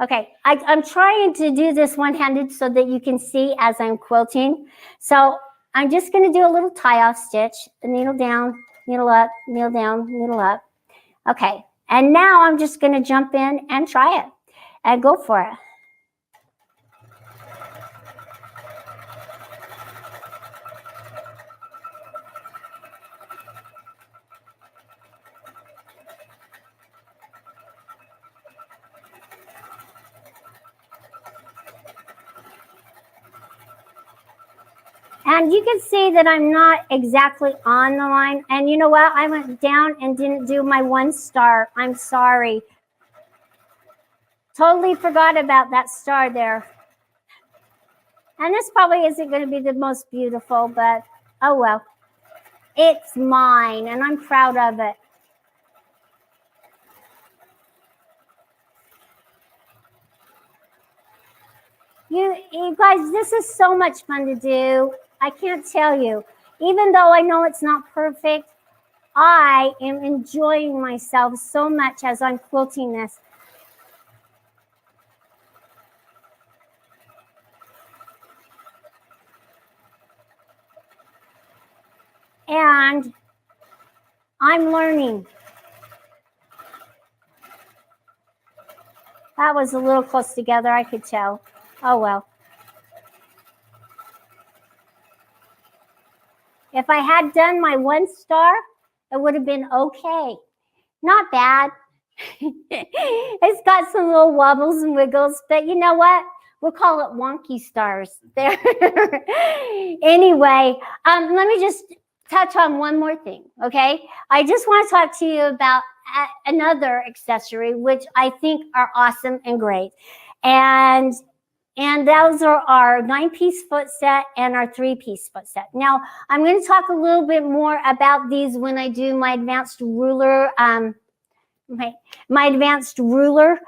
Okay, I'm trying to do this one-handed so that you can see as I'm quilting. So I'm just going to do a little tie-off stitch, the needle down, needle up, needle down, needle up. Okay, and now I'm just going to jump in and try it and go for it. And you can see that I'm not exactly on the line. And you know what? I went down and didn't do my 1 star. I'm sorry. Totally forgot about that star there. And this probably isn't going to be the most beautiful, but oh well. It's mine, and I'm proud of it. You guys, this is so much fun to do. I can't tell you. Even though I know it's not perfect, I am enjoying myself so much as I'm quilting this. And I'm learning. That was a little close together, I could tell. Oh well. If I had done my 1 star, it would have been okay. Not bad. It's got some little wobbles and wiggles, but you know what? We'll call it wonky stars there. Anyway, let me just touch on one more thing, okay? I just want to talk to you about another accessory, which I think are awesome and great. And those are our 9-piece foot set and our 3-piece foot set. Now, I'm going to talk a little bit more about these when I do my advanced ruler, my advanced ruler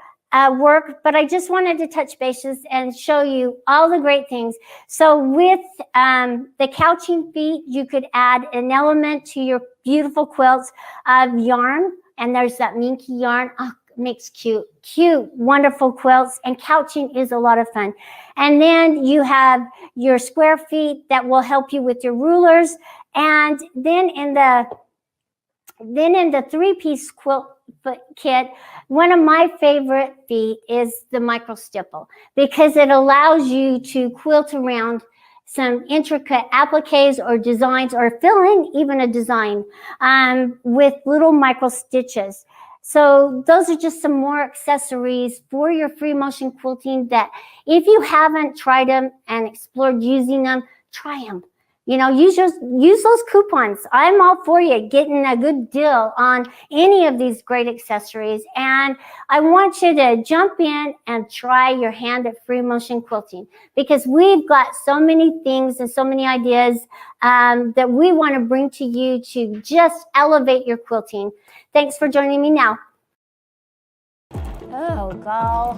work, but I just wanted to touch bases and show you all the great things. So with the couching feet, you could add an element to your beautiful quilts of yarn, and there's that minky yarn. Oh, makes cute, wonderful quilts, and couching is a lot of fun. And then you have your square feet that will help you with your rulers. And then in the 3-piece quilt foot kit, one of my favorite feet is the micro stipple, because it allows you to quilt around some intricate appliques or designs, or fill in even a design with little micro stitches. So those are just some more accessories for your free motion quilting that if you haven't tried them and explored using them, try them. You know, use those coupons. I'm all for you getting a good deal on any of these great accessories. And I want you to jump in and try your hand at free motion quilting, because we've got so many things and so many ideas that we want to bring to you to just elevate your quilting. Thanks for joining me now. Oh, go.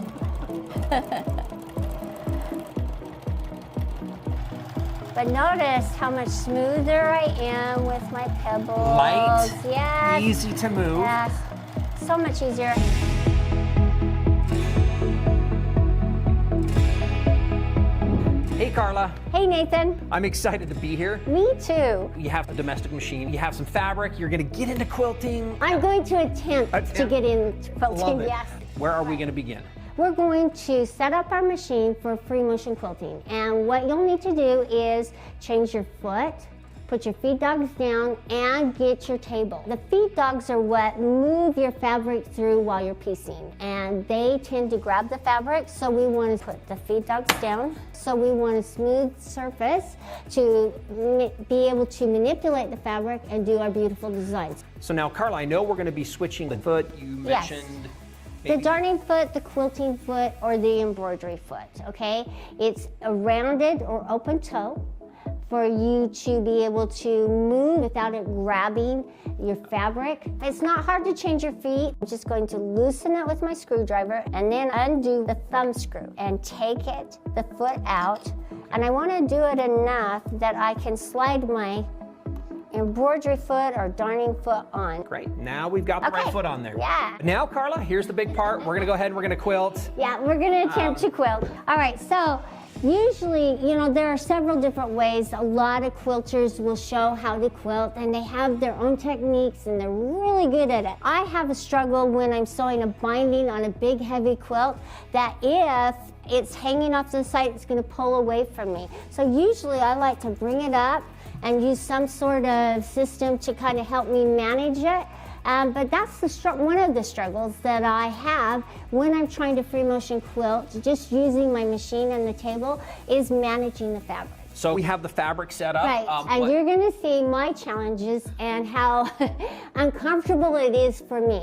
But notice how much smoother I am with my pebbles. Light, yes. easy to move. Yes, so much easier. Hey Carla. Hey Nathan. I'm excited to be here. Me too. You have a domestic machine, you have some fabric, you're gonna get into quilting. I'm going to attempt to get into quilting, Love it. yes. Where are we gonna begin? We're going to set up our machine for free motion quilting. And what you'll need to do is change your foot, put your feed dogs down, and get your table. The feed dogs are what move your fabric through while you're piecing, and they tend to grab the fabric, so we want to put the feed dogs down. So we want a smooth surface to be able to manipulate the fabric and do our beautiful designs. So now Carla, I know we're gonna be switching the foot. You mentioned the darning foot, the quilting foot, or the embroidery foot, okay? It's a rounded or open toe, for you to be able to move without it grabbing your fabric. It's not hard to change your feet. I'm just going to loosen it with my screwdriver and then undo the thumb screw and take the foot out. And I want to do it enough that I can slide my embroidery foot or darning foot on. Great. Now we've got the right foot on there. Yeah. Now, Carla, here's the big part. We're going to go ahead and we're going to quilt. Yeah, we're going to attempt to quilt. All right, so usually, you know, there are several different ways. A lot of quilters will show how to quilt, and they have their own techniques, and they're really good at it. I have a struggle when I'm sewing a binding on a big, heavy quilt, that if it's hanging off to the side, it's going to pull away from me. So usually I like to bring it up and use some sort of system to kind of help me manage it. But that's one of the struggles that I have when I'm trying to free motion quilt, just using my machine and the table, is managing the fabric. So we have the fabric set up. Right, and you're going to see my challenges and how uncomfortable it is for me.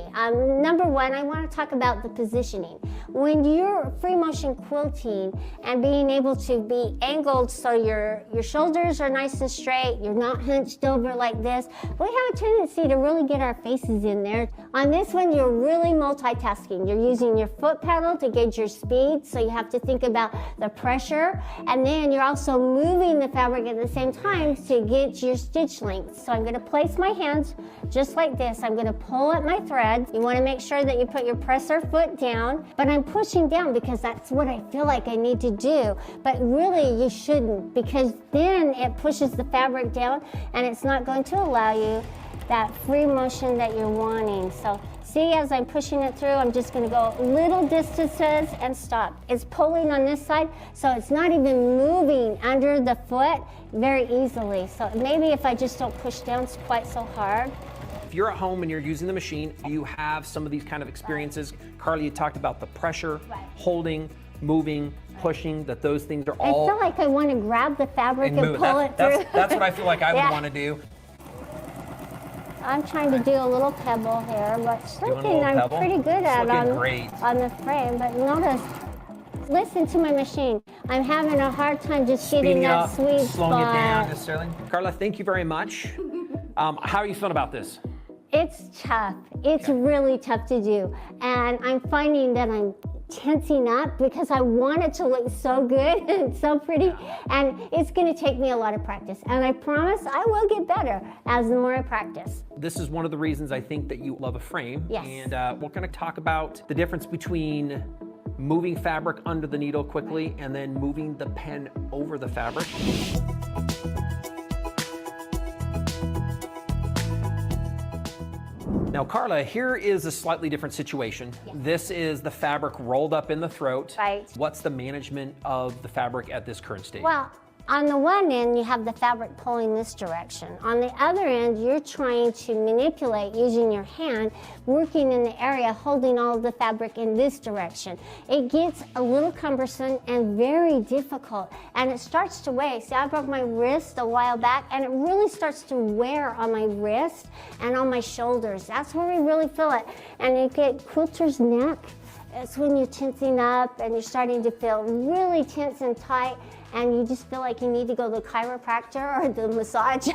Number one, I want to talk about the positioning. When you're free motion quilting and being able to be angled so your shoulders are nice and straight, you're not hunched over like this, we have a tendency to really get our faces in there. On this one, you're really multitasking. You're using your foot pedal to gauge your speed, so you have to think about the pressure, and then you're also moving the fabric at the same time to get your stitch length. So I'm going to place my hands just like this. I'm going to pull at my thread. You want to make sure that you put your presser foot down, but I'm pushing down because that's what I feel like I need to do. But really you shouldn't, because then it pushes the fabric down and it's not going to allow you that free motion that you're wanting. So see, as I'm pushing it through, I'm just going to go little distances and stop. It's pulling on this side, so it's not even moving under the foot very easily. So maybe if I just don't push down quite so hard. If you're at home and you're using the machine, you have some of these kind of experiences. Carly, you talked about the pressure, holding, moving, pushing, that those things are all... I feel like I want to grab the fabric and pull it through. That's what I feel like I would want to do. I'm trying to do a little pebble here, but something I'm pretty good at on the frame. But notice, listen to my machine. I'm having a hard time just getting that sweet spot. Slowing it down necessarily. Carla, thank you very much. How are you feeling about this? It's tough. It's really tough to do. And I'm finding that I'm tensing up because I want it to look so good and so pretty, and it's going to take me a lot of practice, and I promise I will get better as the more I practice. This is one of the reasons I think that you love a frame. Yes. And we're going to talk about the difference between moving fabric under the needle quickly and then moving the pen over the fabric. Now, Carla, here is a slightly different situation. Yes. This is the fabric rolled up in the throat. Right. What's the management of the fabric at this current stage? Well, on the one end, you have the fabric pulling this direction. On the other end, you're trying to manipulate using your hand, working in the area, holding all of the fabric in this direction. It gets a little cumbersome and very difficult, and it starts to weigh. See, I broke my wrist a while back, and it really starts to wear on my wrist and on my shoulders. That's where we really feel it. And you get quilter's neck. It's when you're tensing up and you're starting to feel really tense and tight, and you just feel like you need to go to the chiropractor or the massage.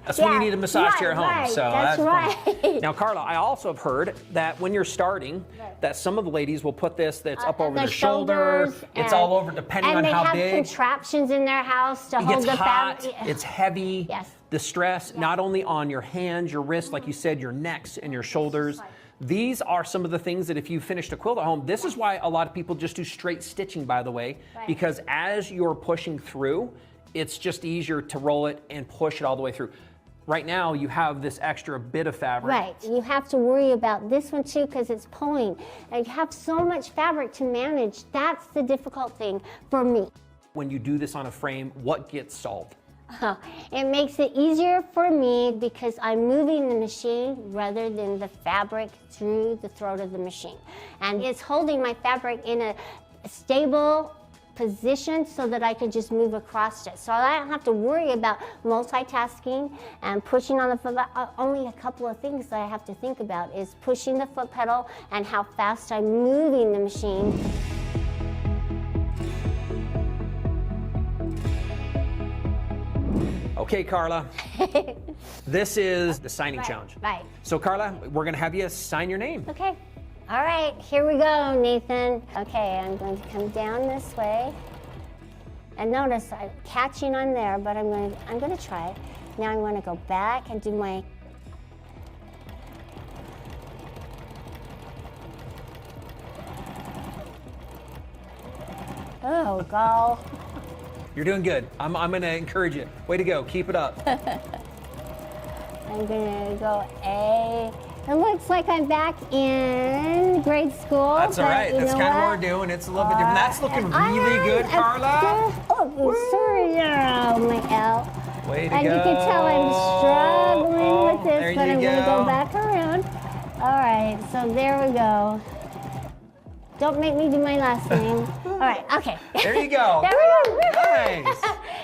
That's when you need a massage here at home. Right, so that's right. Now, Carla, I also have heard that when you're starting, that some of the ladies will put this that's up over their shoulder. It's all over, depending on how big. And they have contraptions in their house to hold the fabric. It's heavy. Yes. The stress, not only on your hands, your wrists, like you said, your necks and your shoulders. These are some of the things that if you finished a quilt at home, this is why a lot of people just do straight stitching, by the way, because as you're pushing through, it's just easier to roll it and push it all the way through. Right now, you have this extra bit of fabric. Right, you have to worry about this one too because it's pulling. And you have so much fabric to manage. That's the difficult thing for me. When you do this on a frame, what gets solved? It makes it easier for me because I'm moving the machine rather than the fabric through the throat of the machine. And it's holding my fabric in a stable position so that I can just move across it. So I don't have to worry about multitasking and pushing on the foot. Only a couple of things that I have to think about is pushing the foot pedal and how fast I'm moving the machine. Okay, Carla. This is the signing challenge. Right. So Carla, we're gonna have you sign your name. Okay. All right, here we go, Nathan. Okay, I'm going to come down this way. And notice I'm catching on there, but I'm going to try it. Now I'm going to go back and do my. Oh, go. You're doing good. I'm gonna encourage you. Way to go, keep it up. I'm gonna go A. It looks like I'm back in grade school. That's all right. That's kind of what we're doing. It's a little bit different. That's looking really good, Carla. Oh, sorry. Oh, my L. Way to And go. you can tell I'm struggling with There this, but you I'm going to go. go back around. All right, so there we go. Don't make me do my last name. All right, okay. There you go. There we go. Nice.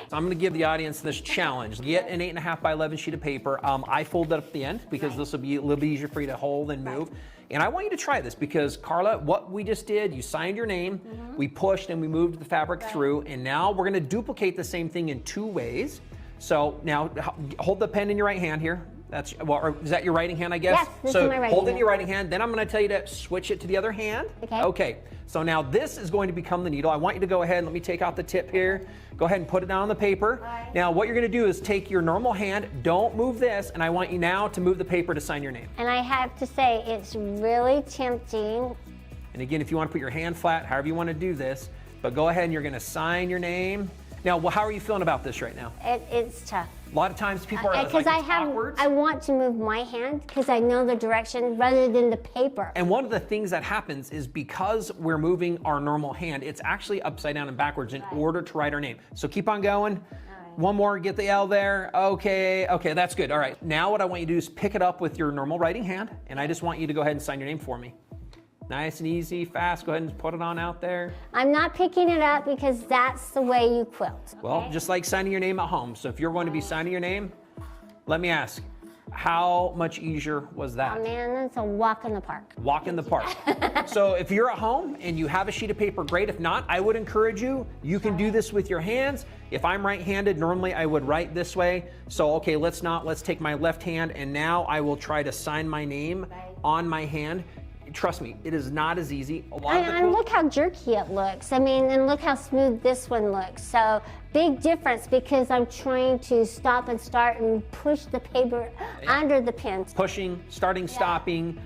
So I'm going to give the audience this challenge. Get an 8.5 by 11 sheet of paper. I fold it up at the end because this will be a little bit easier for you to hold and move. And I want you to try this because, Carla, what we just did, you signed your name, we pushed and we moved the fabric through, and now we're going to duplicate the same thing in 2 ways. So now hold the pen in your right hand here. That's, well, or is that your writing hand, I guess? Yes, this so is my right hold it in hand. your right hand. Then I'm going to tell you to switch it to the other hand. Okay. Okay. So now this is going to become the needle. I want you to go ahead. Let me take out the tip here. Go ahead and put it down on the paper. right. Now what you're going to do is take your normal hand. Don't move this, and I want you now to move the paper to sign your name. And I have to say, it's really tempting. And again, if you want to put your hand flat, however you want to do this, but go ahead and you're going to sign your name. Now, how are you feeling about this right now? It's tough. A lot of times people are like, Because it's awkward. I want to move my hand because I know the direction rather than the paper. And one of the things that happens is because we're moving our normal hand, it's actually upside down and backwards in order to write our name. So keep on going. One more, get the L there. Okay, that's good. All right, now what I want you to do is pick it up with your normal writing hand, and I just want you to go ahead and sign your name for me. Nice and easy, fast. Go ahead and put it on out there. I'm not picking it up because that's the way you quilt. Well, just like signing your name at home. So if you're going to be signing your name, let me ask, how much easier was that? Oh man, that's a walk in the park. Walk in the park. So if you're at home and you have a sheet of paper, great. If not, I would encourage you, you can do this with your hands. If I'm right-handed, normally I would write this way. So, okay, let's take my left hand, and now I will try to sign my name on my hand. Trust me, it is not as easy. And look how jerky it looks. I mean, and look how smooth this one looks. So big difference because I'm trying to stop and start and push the paper under the pen. Pushing, starting, stopping.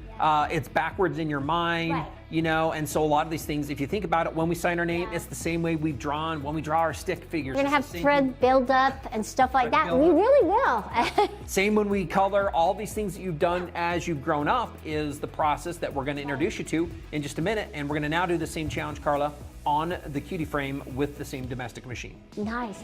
It's backwards in your mind, you know, and so a lot of these things, if you think about it, when we sign our name, it's the same way we've drawn, when we draw our stick figures. We're gonna have thread build up and stuff like that. We really will. Same when we color. All these things that you've done as you've grown up is the process that we're gonna introduce you to in just a minute, and we're gonna now do the same challenge, Carla, on the Quilting frame with the same domestic machine. Nice.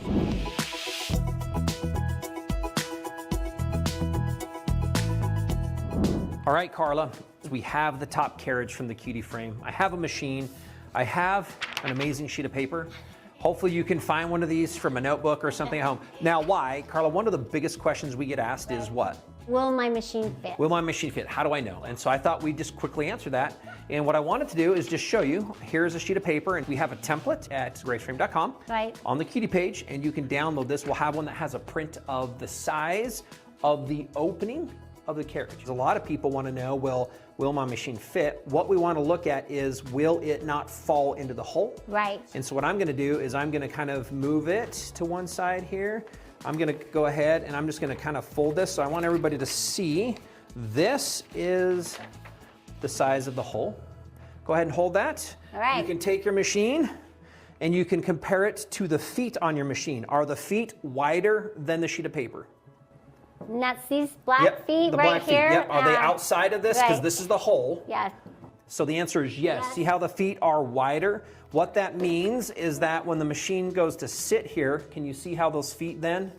All right, Carla, we have the top carriage from the Quilting frame. I have a machine. I have an amazing sheet of paper. Hopefully you can find one of these from a notebook or something at home. Now, why? Carla, one of the biggest questions we get asked is what? Will my machine fit? Will my machine fit? How do I know? And so I thought we'd just quickly answer that. And what I wanted to do is just show you, here's a sheet of paper, and we have a template at graceframe.com Right. on the Quilting page, and you can download this. We'll have one that has a print of the size of the opening of the carriage. A lot of people want to know, will my machine fit? What we want to look at is, will it not fall into the hole? Right. And so what I'm going to do is I'm going to kind of move it to one side here. I'm going to go ahead and I'm just going to kind of fold this. So I want everybody to see this is the size of the hole. Go ahead and hold that. All right. You can take your machine and you can compare it to the feet on your machine. Are the feet wider than the sheet of paper? And that's these black feet the right black feet. here. Yep. Are they outside of this? Because Right. this is the hole. Yeah. So the answer is yes. Yes. See how the feet are wider? What that means is that when the machine goes to sit here, can you see how those feet then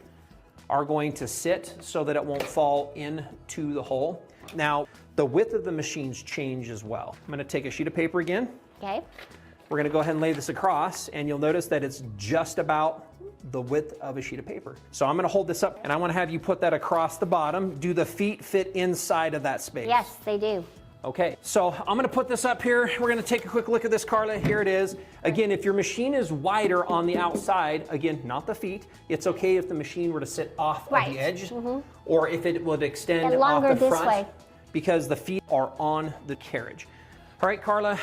are going to sit so that it won't fall into the hole? Now, the width of the machines change as well. I'm gonna take a sheet of paper again. Okay. We're gonna go ahead and lay this across, and you'll notice that it's just about the width of a sheet of paper. So I'm gonna hold this up, and I wanna have you put that across the bottom. Do the feet fit inside of that space? Yes, they do. Okay, so I'm gonna put this up here. We're gonna take a quick look at this, Carla. Here it is. Again, if your machine is wider on the outside, again, not the feet, it's okay if the machine were to sit off of the edge, or if it would extend off the front, because the feet are on the carriage. All right, Carla,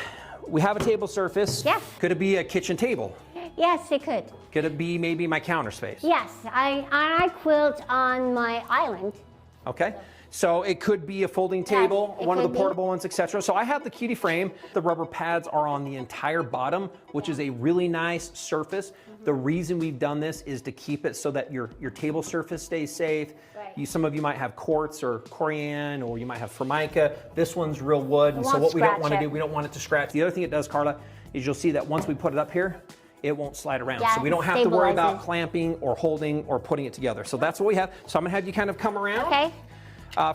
we have a table surface. Yes. Could it be a kitchen table? Yes, it could. Could it be maybe my counter space? Yes, I quilt on my island. Okay. So it could be a folding table, Yes, one of the could be. portable ones, etc. So I have the cutie frame. The rubber pads are on the entire bottom, which is a really nice surface. The reason we've done this is to keep it so that your table surface stays safe. Right. Some of you might have quartz or corian, or you might have formica. This one's real wood, and so won't what we don't scratch want to it. do, we don't want it to scratch. The other thing it does, Carla, is you'll see that once we put it up here, it won't slide around. Yeah, so we don't have to worry about stabilizes. clamping or holding or putting it together. So that's what we have. So I'm gonna have you kind of come around. Okay.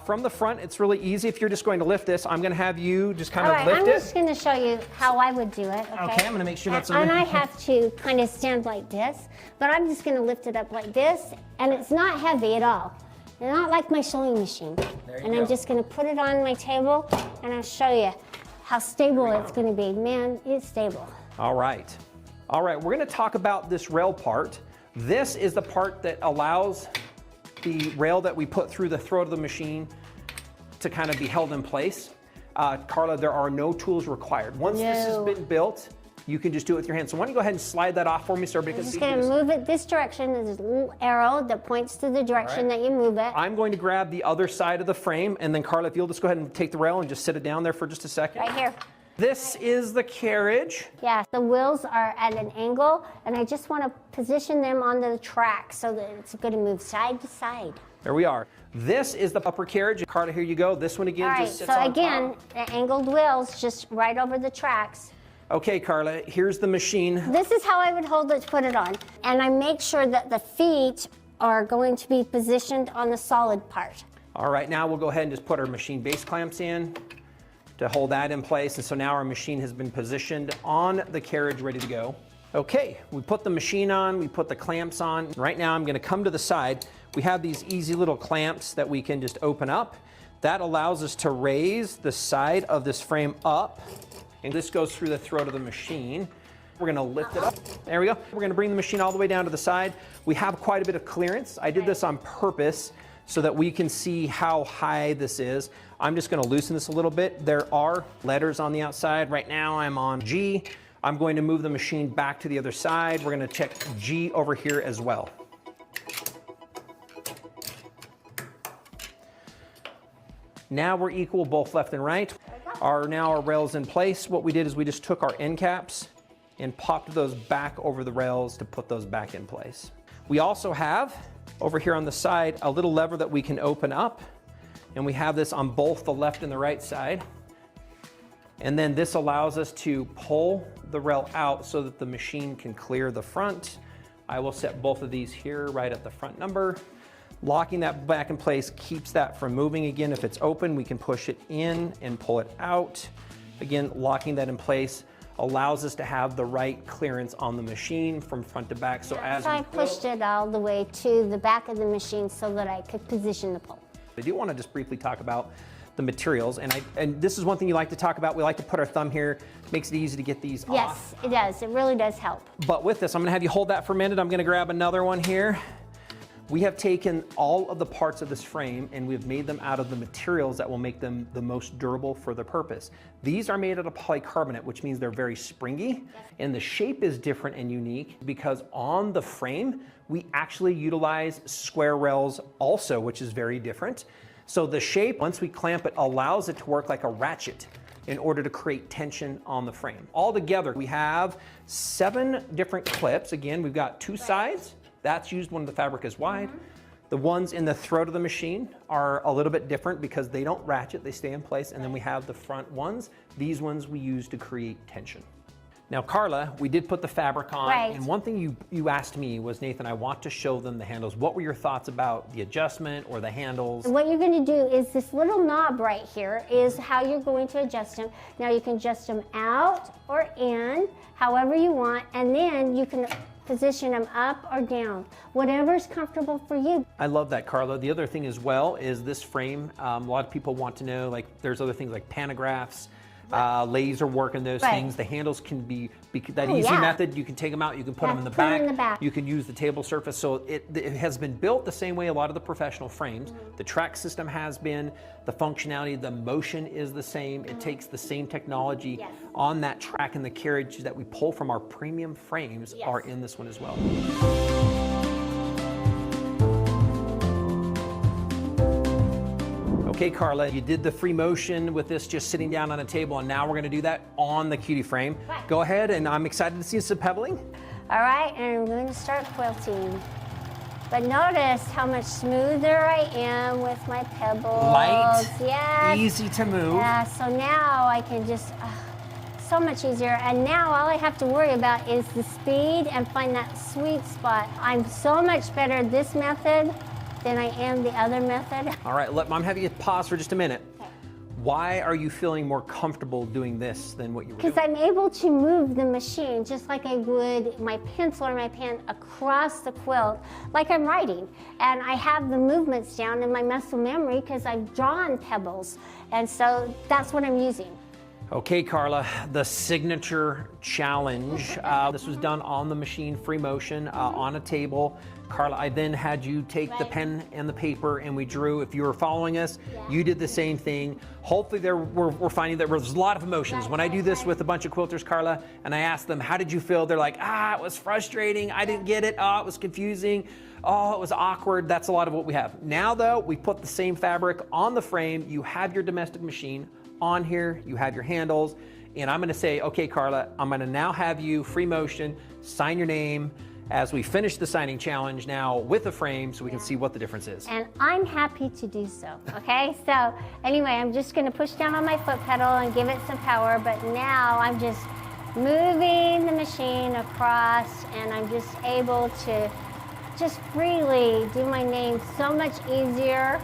From the front, it's really easy. If you're just going to lift this, I'm going to have you just kind All of right, lift I'm it. just going to show you how I would do it. Okay, I'm going to make sure that's And I have to kind of stand like this, but I'm just going to lift it up like this, and it's not heavy at all. It's not like my sewing machine. And I'm just going to put it on my table, and I'll show you how stable it's going to be. Man, it's stable. All right. All right, we're going to talk about this rail part. This is the part that allows the rail that we put through the throat of the machine to kind of be held in place. Carla, there are no tools required. Once this has No. been built, you can just do it with your hands. So why don't you go ahead and slide that off for me so everybody I'm can just see going to this. move it this direction. There's a little arrow that points to the direction that you move it. I'm going to grab the other side of the frame, and then Carla, if you'll just go ahead and take the rail and just sit it down there for just a second. Right here. This is the carriage. Yeah, the wheels are at an angle, and I just want to position them on the track so that it's going to move side to side. There we are. This is the upper carriage. Carla, here you go. This one again All right, just sits so on again, top. the angled wheels just right over the tracks. Okay, Carla, here's the machine. This is how I would hold it to put it on. And I make sure that the feet are going to be positioned on the solid part. All right, now we'll go ahead and just put our machine base clamps in to hold that in place. And so now our machine has been positioned on the carriage, ready to go. Okay, we put the machine on, we put the clamps on. Right now I'm gonna come to the side. We have these easy little clamps that we can just open up. That allows us to raise the side of this frame up, and this goes through the throat of the machine. We're gonna lift it up. There we go. We're gonna bring the machine all the way down to the side. We have quite a bit of clearance. I did this on purpose so that we can see how high this is. I'm just gonna loosen this a little bit. There are letters on the outside. Right now I'm on G. I'm going to move the machine back to the other side. We're gonna check G over here as well. Now we're equal both left and right. Now our rail's in place. What we did is we just took our end caps and popped those back over the rails to put those back in place. We also have over here on the side a little lever that we can open up, and we have this on both the left and the right side. And then this allows us to pull the rail out so that the machine can clear the front. I will set both of these here right at the front number. Locking that back in place keeps that from moving. Again, if it's open, we can push it in and pull it out. Again, locking that in place allows us to have the right clearance on the machine from front to back. So as I we pushed it all the way to the back of the machine so that I could position the pole. I do want to just briefly talk about the materials, and this is one thing you like to talk about. We like to put our thumb here. Makes it easy to get these off. Yes, it does. It really does help. But with this, I'm gonna have you hold that for a minute. I'm gonna grab another one here. We have taken all of the parts of this frame and we've made them out of the materials that will make them the most durable for the purpose. These are made out of polycarbonate, which means they're very springy, and the shape is different and unique because on the frame, we actually utilize square rails also, which is very different. So the shape, once we clamp it, allows it to work like a ratchet in order to create tension on the frame. Altogether, we have 7 different clips. Again, we've got 2 sides. That's used when the fabric is wide. The ones in the throat of the machine are a little bit different because they don't ratchet, they stay in place. And then we have the front ones. These ones we use to create tension. Now, Carla, we did put the fabric on, Right. and one thing you asked me was, Nathan, I want to show them the handles. What were your thoughts about the adjustment or the handles? What you're going to do is this little knob right here is how you're going to adjust them. Now you can adjust them out or in, however you want, and then you can position them up or down, whatever's comfortable for you. I love that, Carla. The other thing as well is this frame. A lot of people want to know, like, there's other things like pantographs, laser work and those things. The handles can be that easy method. You can take them out, you can put them in the back. You can use the table surface. So it has been built the same way a lot of the professional frames. The track system has been, the functionality, the motion is the same. It takes the same technology on that track, and the carriage that we pull from our premium frames are in this one as well. Okay, Carla, you did the free motion with this just sitting down on a table, and now we're gonna do that on the cutie frame. Right. Go ahead, and I'm excited to see some pebbling. All right, and I'm going to start quilting. But notice how much smoother I am with my pebbles. Light, easy to move. Yeah, so now I can just, so much easier. And now all I have to worry about is the speed and find that sweet spot. I'm so much better at this method than I am the other method. All right, I'm having you pause for just a minute. Okay. Why are you feeling more comfortable doing this than what you were doing? Because I'm able to move the machine just like I would my pencil or my pen across the quilt, like I'm writing. And I have the movements down in my muscle memory because I've drawn pebbles. And so that's what I'm using. Okay, Carla, the signature challenge. This was done on the machine, free motion, on a table. Carla, I then had you take the pen and the paper, and we drew. If you were following us, you did the same thing. Hopefully we're finding that there's a lot of emotions. When I do this with a bunch of quilters, Carla, and I ask them, how did you feel? They're like, it was frustrating. I didn't get it. Oh, it was confusing. Oh, it was awkward. That's a lot of what we have. Now, though, we put the same fabric on the frame. You have your domestic machine on here, you have your handles, and I'm gonna say, okay, Carla, I'm gonna now have you free motion, sign your name as we finish the signing challenge now with a frame so we can see what the difference is. And I'm happy to do so, okay? So anyway, I'm just gonna push down on my foot pedal and give it some power, but now I'm just moving the machine across, and I'm just able to just freely do my name so much easier.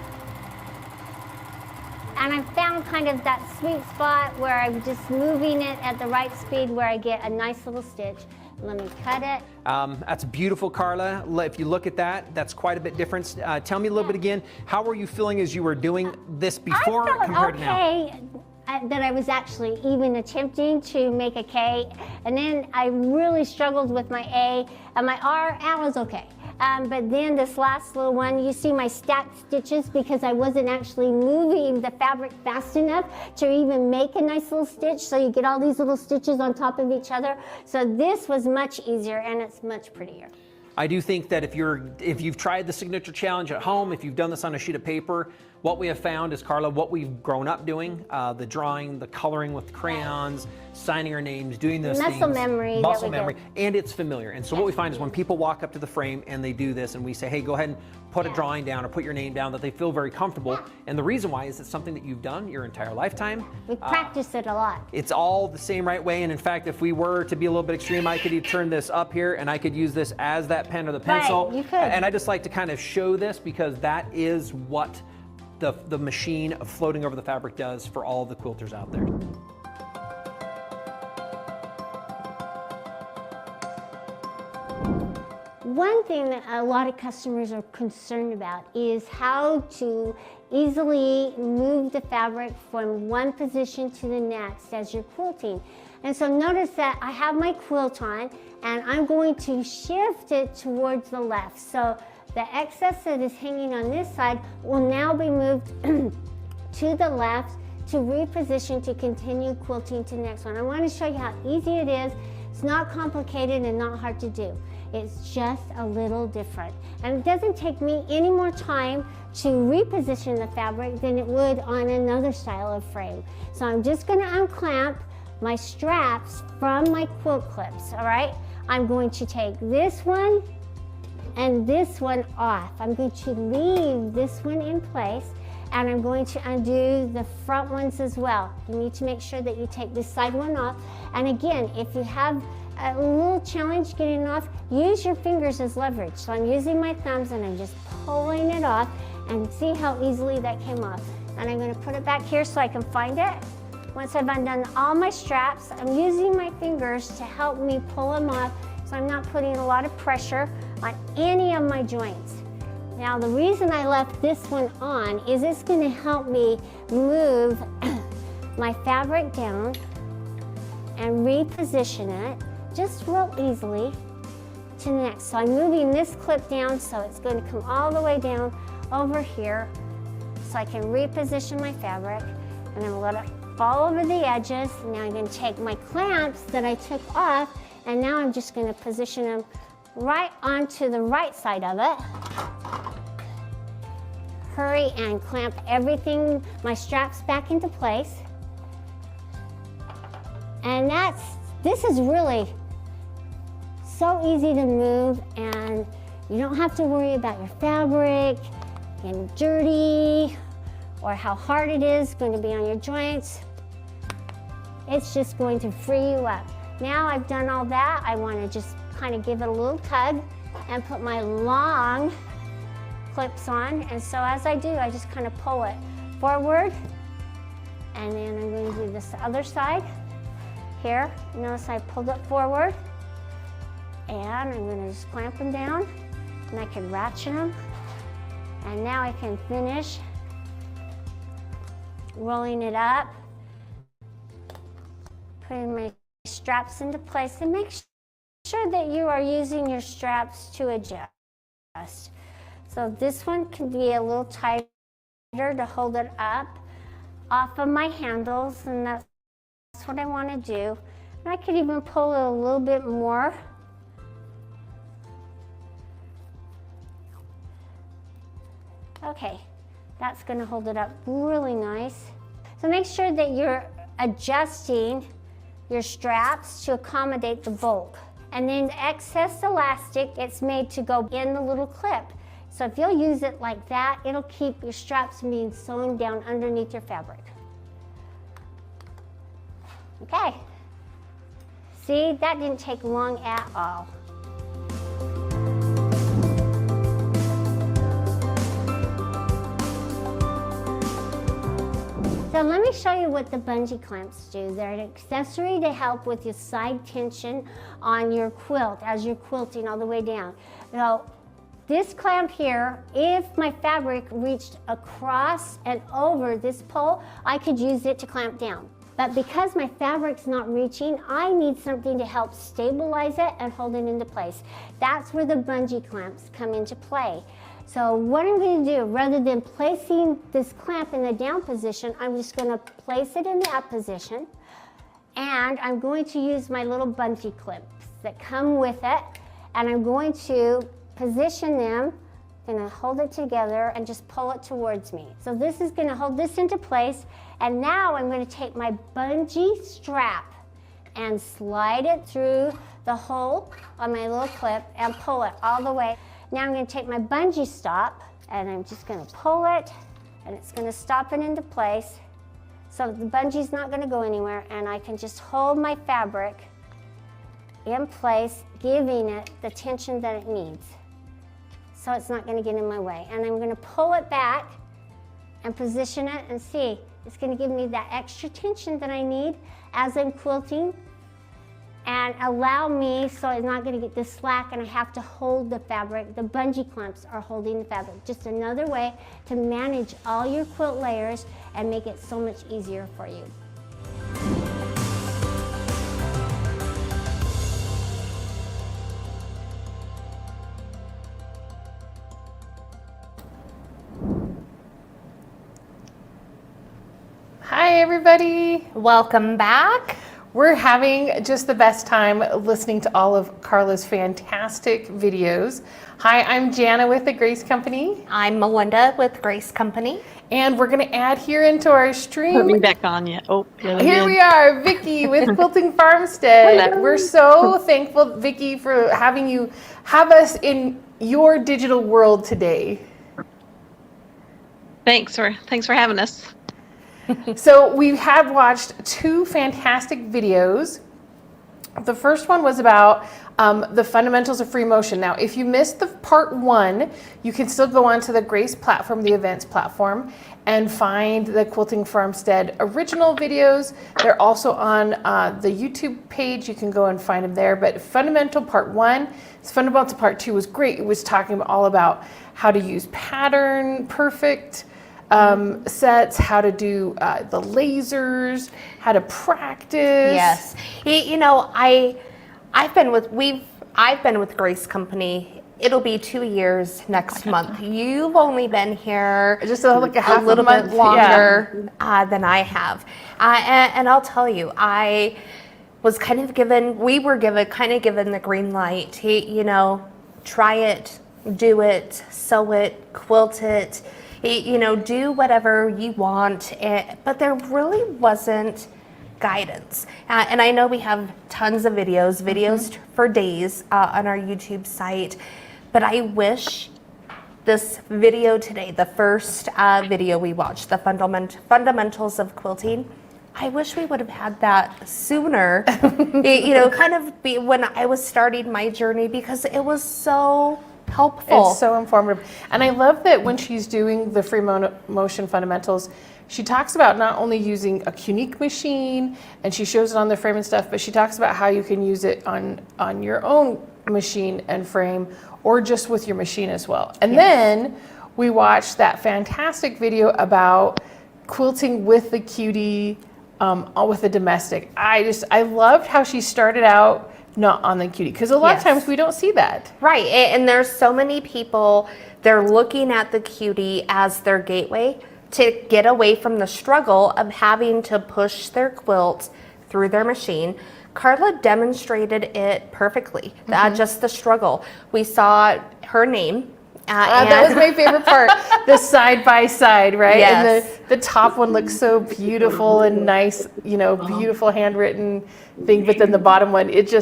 And I found kind of that sweet spot where I'm just moving it at the right speed where I get a nice little stitch. Let me cut it. That's beautiful, Carla. If you look at that, that's quite a bit different. Tell me a little bit again, how were you feeling as you were doing this before compared to now? Okay that I was actually even attempting to make a K, and then I really struggled with my A, and my R, I was okay. But then this last little one, you see my stacked stitches because I wasn't actually moving the fabric fast enough to even make a nice little stitch. So you get all these little stitches on top of each other. So this was much easier, and it's much prettier. I do think that if you've tried the signature challenge at home, if you've done this on a sheet of paper, what we have found is, Carla, what we've grown up doing, the drawing, the coloring with crayons, signing our names, doing those things. Muscle memory, and it's familiar. And so what we find is when people walk up to the frame and they do this, and we say, hey, go ahead and put a drawing down or put your name down, that they feel very comfortable. And the reason why is it's something that you've done your entire lifetime. We practice it a lot. It's all the same right way. And in fact, if we were to be a little bit extreme, I could turn this up here and I could use this as that pen or the pencil. Right, you could. And I just like to kind of show this because that is what the machine of floating over the fabric does for all the quilters out there. One thing that a lot of customers are concerned about is how to easily move the fabric from one position to the next as you're quilting. And so notice that I have my quilt on, and I'm going to shift it towards the left. So the excess that is hanging on this side will now be moved to the left to reposition to continue quilting to the next one. I want to show you how easy it is. It's not complicated and not hard to do. It's just a little different. And it doesn't take me any more time to reposition the fabric than it would on another style of frame. So I'm just going to unclamp my straps from my quilt clips, all right? I'm going to take this one and this one off. I'm going to leave this one in place, and I'm going to undo the front ones as well. You need to make sure that you take this side one off. And again, if you have a little challenge getting it off, use your fingers as leverage. So I'm using my thumbs and I'm just pulling it off, and see how easily that came off. And I'm going to put it back here so I can find it. Once I've undone all my straps, I'm using my fingers to help me pull them off So I'm not putting a lot of pressure on any of my joints. Now the reason I left this one on is it's going to help me move my fabric down and reposition it just real easily to the next. So I'm moving this clip down so it's going to come all the way down over here so I can reposition my fabric, and I'm going to let it fall over the edges. Now I'm going to take my clamps that I took off, and now I'm just going to position them right onto the right side of it. Hurry and clamp everything, my straps back into place. And this is really so easy to move, and you don't have to worry about your fabric getting dirty or how hard it is going to be on your joints. It's just going to free you up. Now I've done all that, I want to just kind of give it a little tug and put my long clips on. And so as I do, I just kind of pull it forward, and then I'm going to do this other side here. Notice I pulled it forward, and I'm going to just clamp them down, and I can ratchet them. And now I can finish rolling it up, putting my straps into place, and make sure that you are using your straps to adjust. So this one can be a little tighter to hold it up off of my handles, and that's what I want to do. And I could even pull it a little bit more. Okay, that's going to hold it up really nice. So make sure that you're adjusting your straps to accommodate the bulk. And then the excess elastic, it's made to go in the little clip. So if you'll use it like that, it'll keep your straps from being sewn down underneath your fabric. Okay. See, that didn't take long at all. So let me show you what the bungee clamps do. They're an accessory to help with your side tension on your quilt as you're quilting all the way down. Now, this clamp here, if my fabric reached across and over this pole, I could use it to clamp down. But because my fabric's not reaching, I need something to help stabilize it and hold it into place. That's where the bungee clamps come into play. So what I'm going to do, rather than placing this clamp in the down position, I'm just going to place it in the up position, and I'm going to use my little bungee clips that come with it, and I'm going to position them, I'm going to hold it together and just pull it towards me. So this is going to hold this into place, and now I'm going to take my bungee strap and slide it through the hole on my little clip and pull it all the way. Now I'm going to take my bungee stop, and I'm just going to pull it, and it's going to stop it into place. So the bungee's not going to go anywhere, and I can just hold my fabric in place, giving it the tension that it needs. So it's not going to get in my way. And I'm going to pull it back and position it, and see, it's going to give me that extra tension that I need as I'm quilting, and allow me so it's not going to get this slack and I have to hold the fabric. The bungee clamps are holding the fabric. Just another way to manage all your quilt layers and make it so much easier for you. Hi, everybody. Welcome back. We're having just the best time listening to all of Carla's fantastic videos. Hi, I'm Jana with the Grace Company. I'm Melinda with Grace Company. And we're going to add here into our stream. Put me back on yet. Oh, yeah, Here we are, Vicki with Quilting Farmstead. Hello. We're so thankful, Vicki, for having you have us in your digital world today. Thanks for having us. So we have watched two fantastic videos. The first one was about the fundamentals of free motion. Now, if you missed the part 1, you can still go onto the Grace platform, the events platform, and find the Quilting Farmstead original videos. They're also on the YouTube page. You can go and find them there. But fundamental part 1, fundamental part 2 was great. It was talking all about how to use pattern perfect sets, how to do the lasers, how to practice. Yes. You know, I've been with Grace Company. It'll be 2 years next month. You've only been here Just like a little bit month, longer than I have. And I'll tell you, I was we were given the green light. You know, try it, do it, sew it, quilt it, you know, do whatever you want. But there really wasn't guidance. And I know we have tons of videos for days on our YouTube site, but I wish this video today, the first video we watched, the fundamentals of quilting, I wish we would have had that sooner, you know, when I was starting my journey, because it was so helpful. It's so informative. And I love that when she's doing the free motion fundamentals, she talks about not only using a Quilting machine, and she shows it on the frame and stuff, but she talks about how you can use it on your own machine and frame, or just with your machine as well. And then we watched that fantastic video about quilting with the Quilting, with the domestic. I loved how she started out not on the Quilting, because a lot of times we don't see that. Right, and there's so many people, they're looking at the Quilting as their gateway to get away from the struggle of having to push their quilt through their machine. Carla demonstrated it perfectly, just the struggle. We saw her name. That was my favorite part, the side by side, right? Yes. And the top one looks so beautiful and nice, you know, beautiful handwritten thing, but then the bottom one, it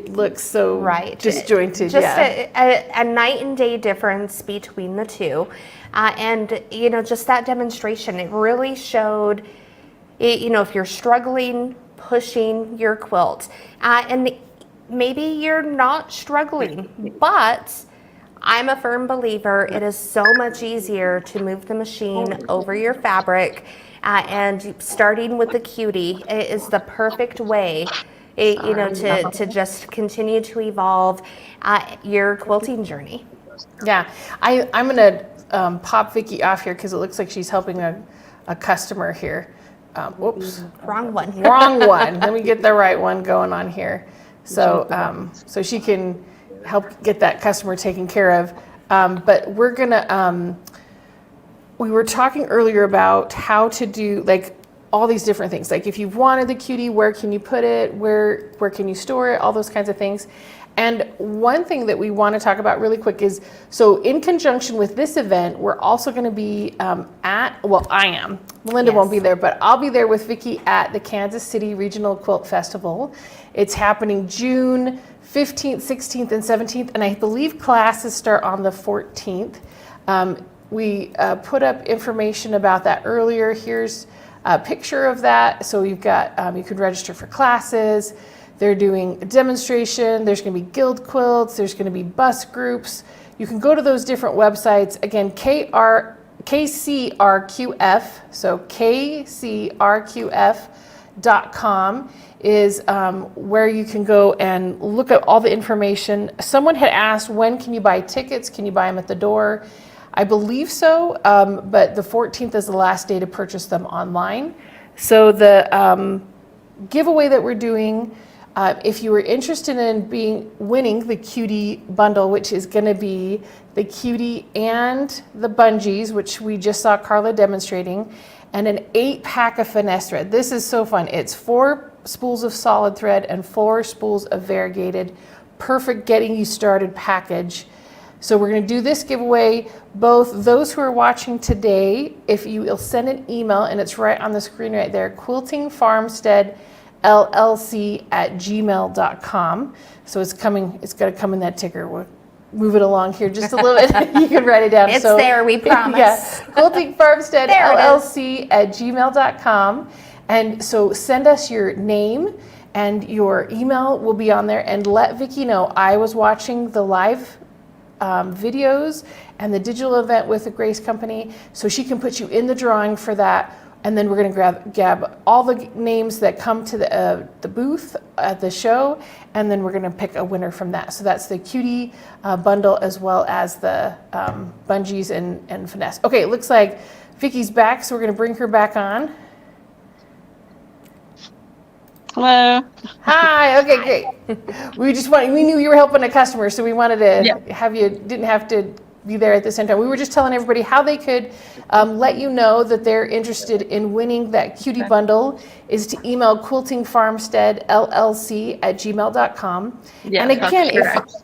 looks so disjointed. Just a night and day difference between the two. And, you know, just that demonstration, it really showed, you know, if you're struggling pushing your quilt, and maybe you're not struggling, but I'm a firm believer it is so much easier to move the machine over your fabric, and starting with the Quilting is the perfect way, you know, to just continue to evolve your quilting journey. Yeah, I'm gonna pop Vicki off here because it looks like she's helping a customer here. Whoops, Wrong one. Wrong one. Let me get the right one going on here. So so she can help get that customer taken care of. But we're gonna, we were talking earlier about how to do like all these different things. Like if you've wanted the Quilting, where can you put it? Where can you store it? All those kinds of things. And one thing that we want to talk about really quick is, so in conjunction with this event, we're also going to be I am. Melinda won't be there, but I'll be there with Vicki at the Kansas City Regional Quilt Festival. It's happening June 15th, 16th, and 17th, and I believe classes start on the 14th. We put up information about that earlier. Here's a picture of that. So you've got, you can register for classes. They're doing a demonstration. There's going to be guild quilts. There's going to be bus groups. You can go to those different websites. Again, KCRQF, so KCRQF.com is where you can go and look at all the information. Someone had asked, when can you buy tickets? Can you buy them at the door? I believe so, but the 14th is the last day to purchase them online. So the giveaway that we're doing, if you were interested in winning the Quilting bundle, which is going to be the Quilting and the bungees, which we just saw Carla demonstrating, and an 8-pack of finesse thread. This is so fun. It's 4 spools of solid thread and 4 spools of variegated. Perfect getting you started package. So we're going to do this giveaway. Both those who are watching today, if you will send an email, and it's right on the screen right there, Quilting Farmstead LLC@gmail.com. So it's coming, it's got to come in that ticker. We'll move it along here just a little bit. You can write it down. It's there, we promise. Yeah, Quilting Farmstead LLC@gmail.com. And so send us your name and your email will be on there. And let Vicki know I was watching the live videos and the digital event with the Grace Company, so she can put you in the drawing for that. And then we're going to grab all the names that come to the booth at the show, and then we're going to pick a winner from that. So that's the Cutie bundle as well as the bungees and finesse. Okay, it looks like Vicki's back, so we're going to bring her back on. Hello. Hi. Okay, great. We knew you were helping a customer, so we wanted to have you, didn't have to be there at the same time. We were just telling everybody how they could let you know that they're interested in winning that Cutie bundle is to email Quilting Farmstead LLC at gmail.com. Yeah, and again, that's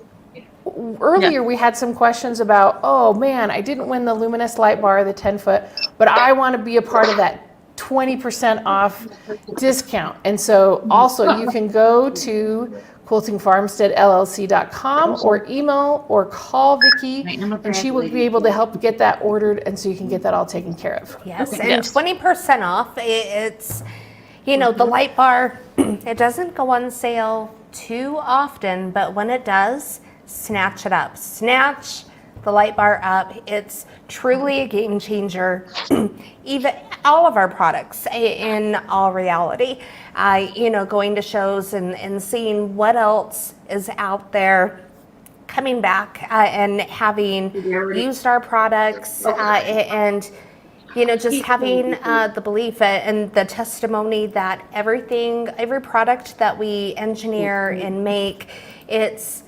earlier we had some questions about, oh man, I didn't win the luminous light bar, the 10-foot, but I want to be a part of that 20% off discount. And so also you can go to quiltingfarmsteadllc.com or email or call Vicki, and she will be able to help get that ordered, and so you can get that all taken care of. Yes, and 20% off. It's, the light bar, it doesn't go on sale too often, but when it does, snatch it up. Snatch the light bar up. It's truly a game changer. Even all of our products, in all reality, going to shows and seeing what else is out there, coming back and having used our products, and just having the belief and the testimony that every product that we engineer and make, it's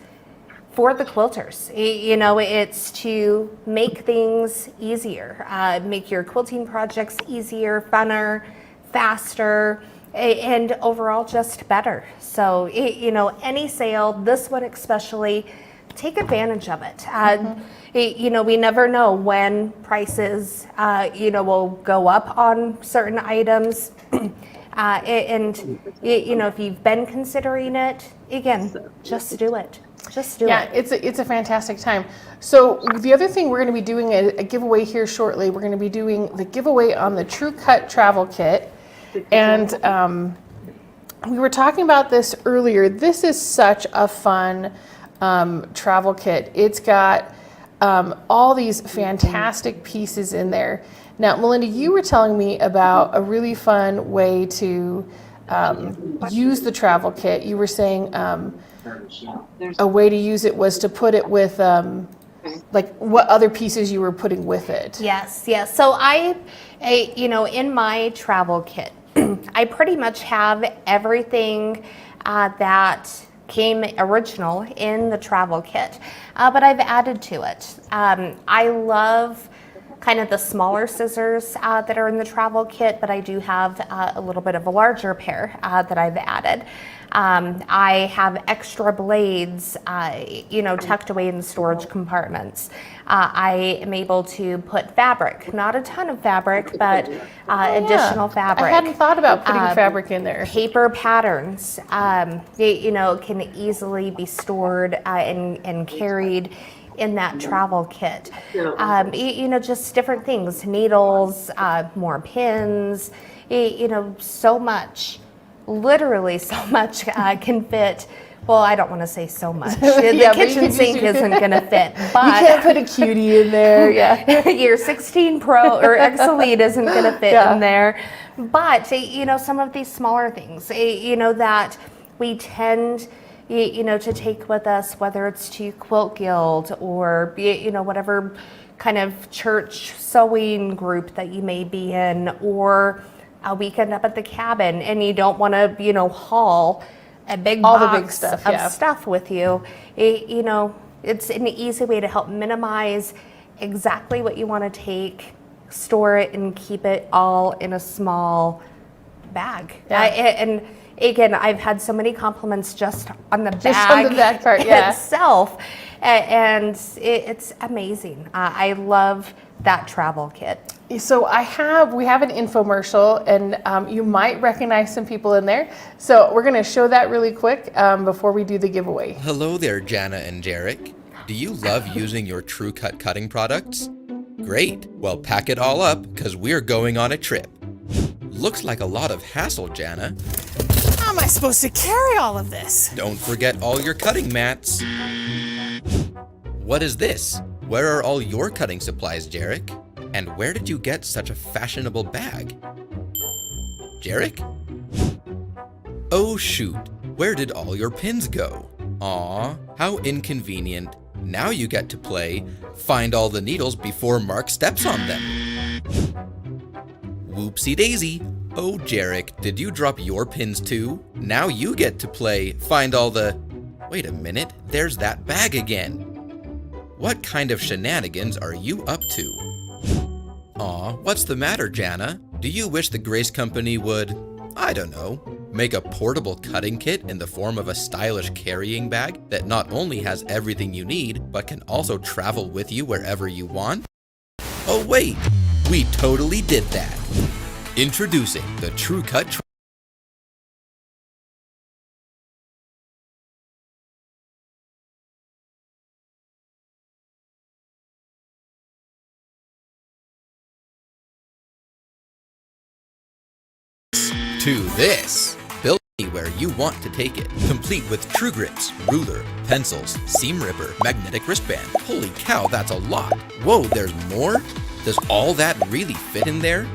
for the quilters. It's to make things easier, make your quilting projects easier, funner, faster, and overall just better. So, any sale, this one especially, take advantage of it. We never know when prices, will go up on certain items. And if you've been considering it, again, just do it. Just do it. Yeah, it's a fantastic time. So the other thing, we're going to be doing a giveaway here shortly. We're going to be doing the giveaway on the True Cut travel kit. And we were talking about this earlier. This is such a fun travel kit. It's got all these fantastic pieces in there. Now, Melinda, you were telling me about a really fun way to use the travel kit. You were saying a way to use it was to put it with like what other pieces you were putting with it. Yes. So in my travel kit, I pretty much have everything that came original in the travel kit, but I've added to it. I love kind of the smaller scissors that are in the travel kit, but I do have a little bit of a larger pair that I've added. I have extra blades, tucked away in the storage compartments. I am able to put fabric, not a ton of fabric, but additional fabric. I hadn't thought about putting fabric in there. Paper patterns, can easily be stored and carried in that travel kit. Just different things, needles, more pins, so much. Literally so much can fit. Well, I don't want to say so much. The kitchen sink isn't going to fit. But you can't put a cutie in there. Yeah. Your 16 Pro or X Elite isn't going to fit in there. But, some of these smaller things, that we tend, to take with us, whether it's to Quilt Guild or, whatever kind of church sewing group that you may be in, or a weekend up at the cabin, and you don't want to, haul a big box of stuff with you. It's an easy way to help minimize exactly what you want to take, store it, and keep it all in a small bag. And again, I've had so many compliments just on the bag part, itself, and it's amazing. I love that travel kit. So we have an infomercial, and you might recognize some people in there. So we're going to show that really quick before we do the giveaway. Hello there, Jana and Jarek. Do you love using your True Cut cutting products? Great. Well, pack it all up, because we're going on a trip. Looks like a lot of hassle, Jana. I'm I supposed to carry all of this? Don't forget all your cutting mats. What is this? Where are all your cutting supplies, Jarek? And where did you get such a fashionable bag? Jarek? Oh shoot, where did all your pins go? Aw, how inconvenient. Now you get to play find all the needles before Mark steps on them. Whoopsie daisy. Oh, Jarek, did you drop your pins too? Now you get to play find all the... Wait a minute, there's that bag again. What kind of shenanigans are you up to? Aw, what's the matter, Jana? Do you wish the Grace Company would, I don't know, make a portable cutting kit in the form of a stylish carrying bag that not only has everything you need, but can also travel with you wherever you want? Oh wait, we totally did that. Introducing the True Cut to this. Built anywhere you want to take it. Complete with true grips, ruler, pencils, seam ripper, magnetic wristband. Holy cow, that's a lot. Whoa, there's more? Does all that really fit in there?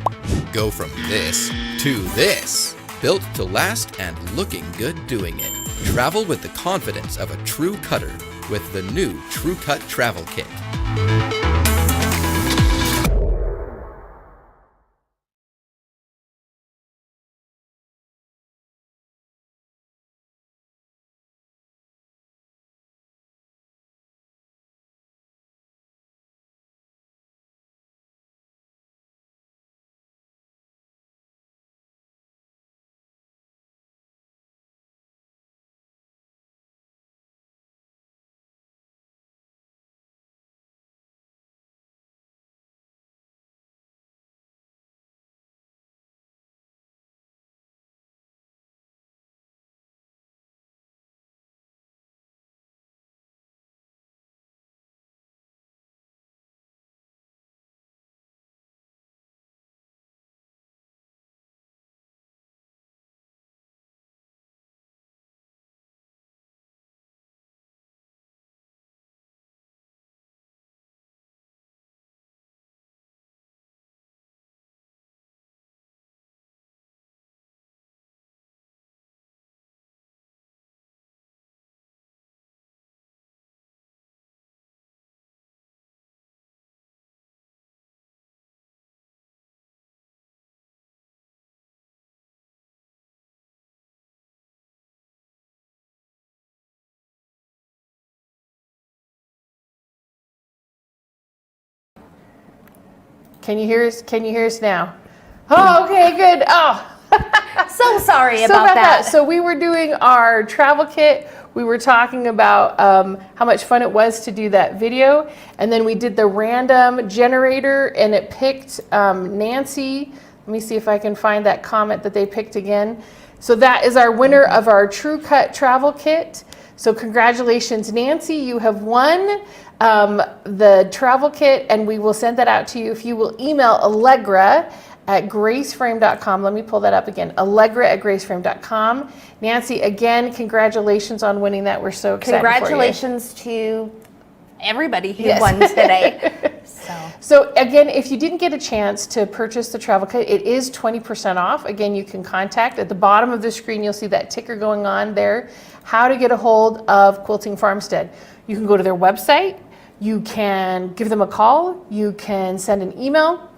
Go from this to this. Built to last and looking good doing it. Travel with the confidence of a true cutter with the new True Cut Travel Kit. Can you hear us? Can you hear us now? Oh, okay, good. Oh, So sorry so about that. So we were doing our travel kit. We were talking about how much fun it was to do that video. And then we did the random generator and it picked Nancy. Let me see if I can find that comment that they picked again. So that is our winner of our True Cut travel kit. So congratulations, Nancy, you have won the travel kit, and we will send that out to you if you will email Allegra at graceframe.com. Let me pull that up again, Allegra at graceframe.com. Nancy, again, congratulations on winning that. We're so excited Congratulations to everybody who Yes. won today. So again, if you didn't get a chance to purchase the travel kit, it is 20% off. Again, you can contact at the bottom of the screen. You'll see that ticker going on there. How to get a hold of Quilting Farmstead. You can go to their website. You can give them a call. You can send an email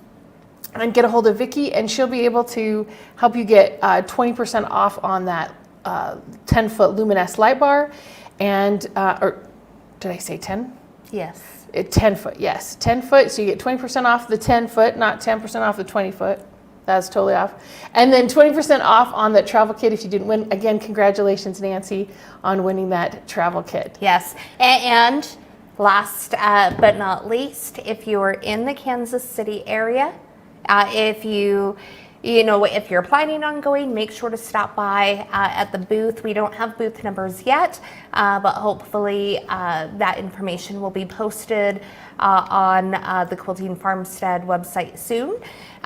and get a hold of Vicki, and she'll be able to help you get 20% off on that 10-foot luminescent light bar. And, or did I say 10? Yes. 10 foot, yes, 10 foot. So you get 20% off the 10 foot, not 10% off the 20 foot. That's totally off. And then 20% off on that travel kit if you didn't win. Again, congratulations, Nancy, on winning that travel kit. Yes. And last but not least, if you are in the Kansas City area, if you You know, if you're planning on going, make sure to stop by at the booth. We don't have booth numbers yet, but hopefully that information will be posted on the Quilting Farmstead website soon.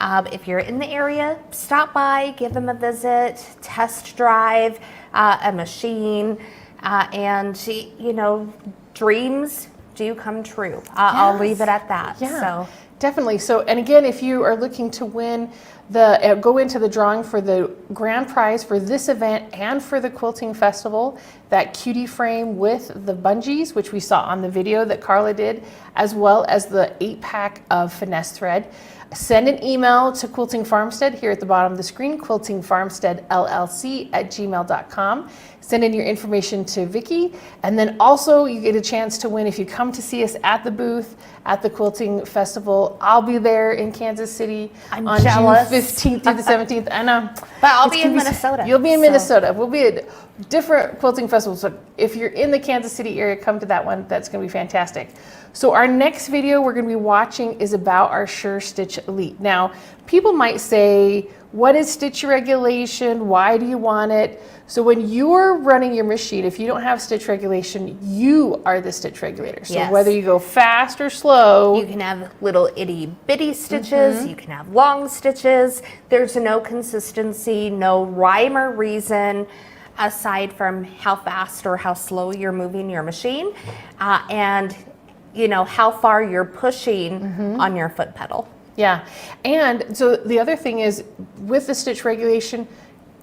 If you're in the area, stop by, give them a visit, test drive a machine, and you know, dreams do come true. I'll leave it at that. Yeah, So definitely. So, and again, if you are looking to win the, go into the drawing for the grand prize for this event and for the Quilting Festival, that cutie frame with the bungees, which we saw on the video that Carla did, as well as the 8-pack of finesse thread. Send an email to Quilting Farmstead here at the bottom of the screen, quiltingfarmsteadllc@gmail.com. Send in your information to Vicki, and then also you get a chance to win if you come to see us at the booth at the Quilting Festival. I'll be there in Kansas City I'm on jealous. June 15th through the 17th. I know. But I'll be It's in gonna Minnesota, You'll be in so- Minnesota. We'll be at different quilting festivals. So if you're in the Kansas City area, come to that one. That's going to be fantastic. So our next video we're going to be watching is about our Sure Stitch Elite. Now, people might say, what is stitch regulation? Why do you want it? So when you're running your machine, if you don't have stitch regulation, you are the stitch regulator. So Yes. whether you go fast or slow, you can have little itty bitty stitches, you can have long stitches. There's no consistency, no rhyme or reason aside from how fast or how slow you're moving your machine, and you know how far you're pushing on your foot pedal. yeah. And so the other thing is with the stitch regulation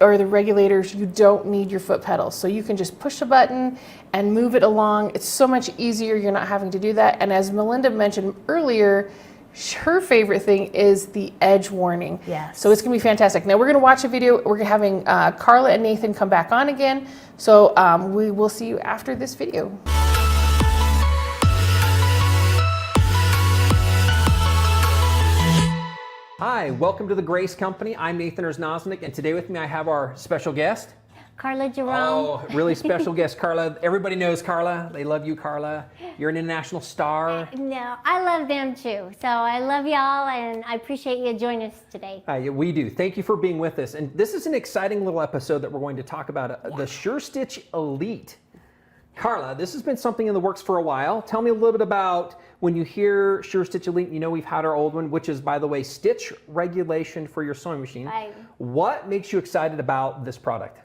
or the regulators, you don't need your foot pedals. So you can just push a button and move it along. It's so much easier. You're not having to do that. And as Melinda mentioned earlier, her favorite thing is the edge warning. Yes. So it's going to be fantastic. Now we're going to watch a video. We're having Carla and Nathan come back on again. So we will see you after this video. Hi, welcome to the Grace Company. I'm Nathan Erznosnik, and today with me I have our special guest. Carla Jerome. Oh, really special guest, Carla. Everybody knows Carla. They love you, Carla. You're an international star. No, I love them too. So I love y'all, and I appreciate you joining us today. We do. Thank you for being with us. And this is an exciting little episode that we're going to talk about, the Sure Stitch Elite. Carla, this has been something in the works for a while. Tell me a little bit about when you hear Sure Stitch Elite. You know we've had our old one, which is, by the way, stitch regulation for your sewing machine. Right. What makes you excited about this product?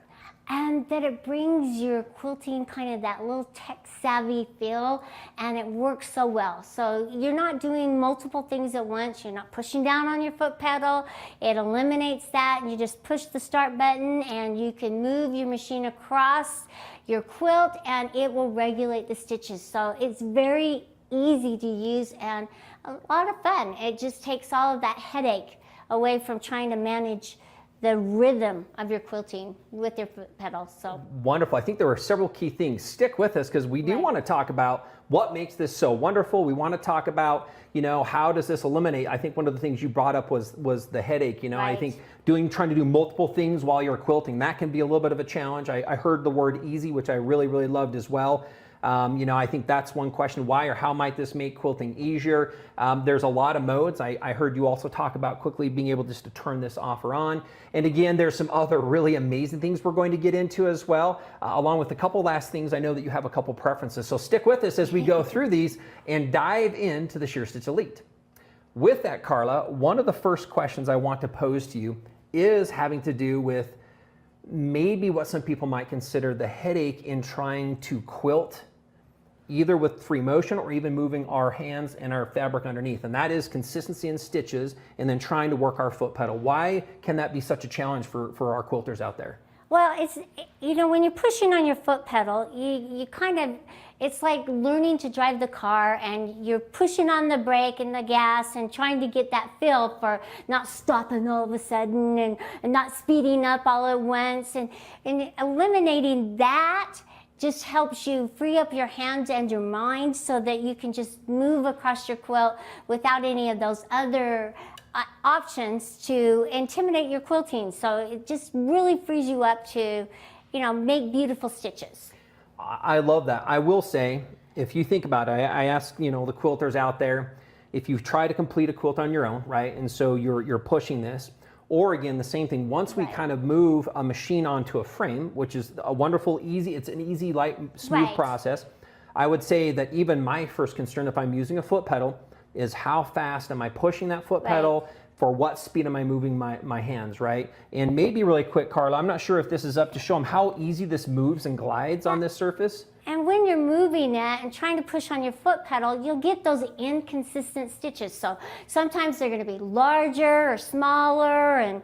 And that it brings your quilting kind of that little tech savvy feel, and it works so well. So you're not doing multiple things at once. You're not pushing down on your foot pedal. It eliminates that, and you just push the start button and you can move your machine across your quilt and it will regulate the stitches. So it's very easy to use and a lot of fun. It just takes all of that headache away from trying to manage the rhythm of your quilting with your foot pedal. So Wonderful. I think there are several key things. Stick with us because we do want to talk about what makes this so wonderful. We want to talk about, you know, how does this eliminate? I think one of the things you brought up was the headache. You know, I think trying to do multiple things while you're quilting, that can be a little bit of a challenge. I heard the word easy, which I really, really loved as well. You know, I think that's one question. Why or how might this make quilting easier? There's a lot of modes. I heard you also talk about quickly being able just to turn this off or on. And again, there's some other really amazing things we're going to get into as well, along with a couple last things. I know that you have a couple preferences. So stick with us as we go through these and dive into the Sure Stitch Elite. With that, Carla, one of the first questions I want to pose to you is having to do with maybe what some people might consider the headache in trying to quilt either with free motion or even moving our hands and our fabric underneath. And that is consistency in stitches and then trying to work our foot pedal. Why can that be such a challenge for our quilters out there? well, it's, you know, when you're pushing on your foot pedal, you kind of, it's like learning to drive the car and you're pushing on the brake and the gas and trying to get that feel for not stopping all of a sudden and not speeding up all at once. And eliminating that just helps you free up your hands and your mind so that you can just move across your quilt without any of those other options to intimidate your quilting. So it just really frees you up to, you know, make beautiful stitches. I love that. I will say, if you think about it, I ask, you know, the quilters out there, if you try to complete a quilt on your own, right, and so you're pushing this, Or again, the same thing, once we kind of move a machine onto a frame, which is a wonderful, easy, it's an easy, light, smooth process. I would say that even my first concern if I'm using a foot pedal is how fast am I pushing that foot pedal, for what speed am I moving my hands, right? And maybe really quick, Carla, I'm not sure if this is up to show them how easy this moves and glides on this surface. And when you're moving it and trying to push on your foot pedal, you'll get those inconsistent stitches. So sometimes they're going to be larger or smaller, and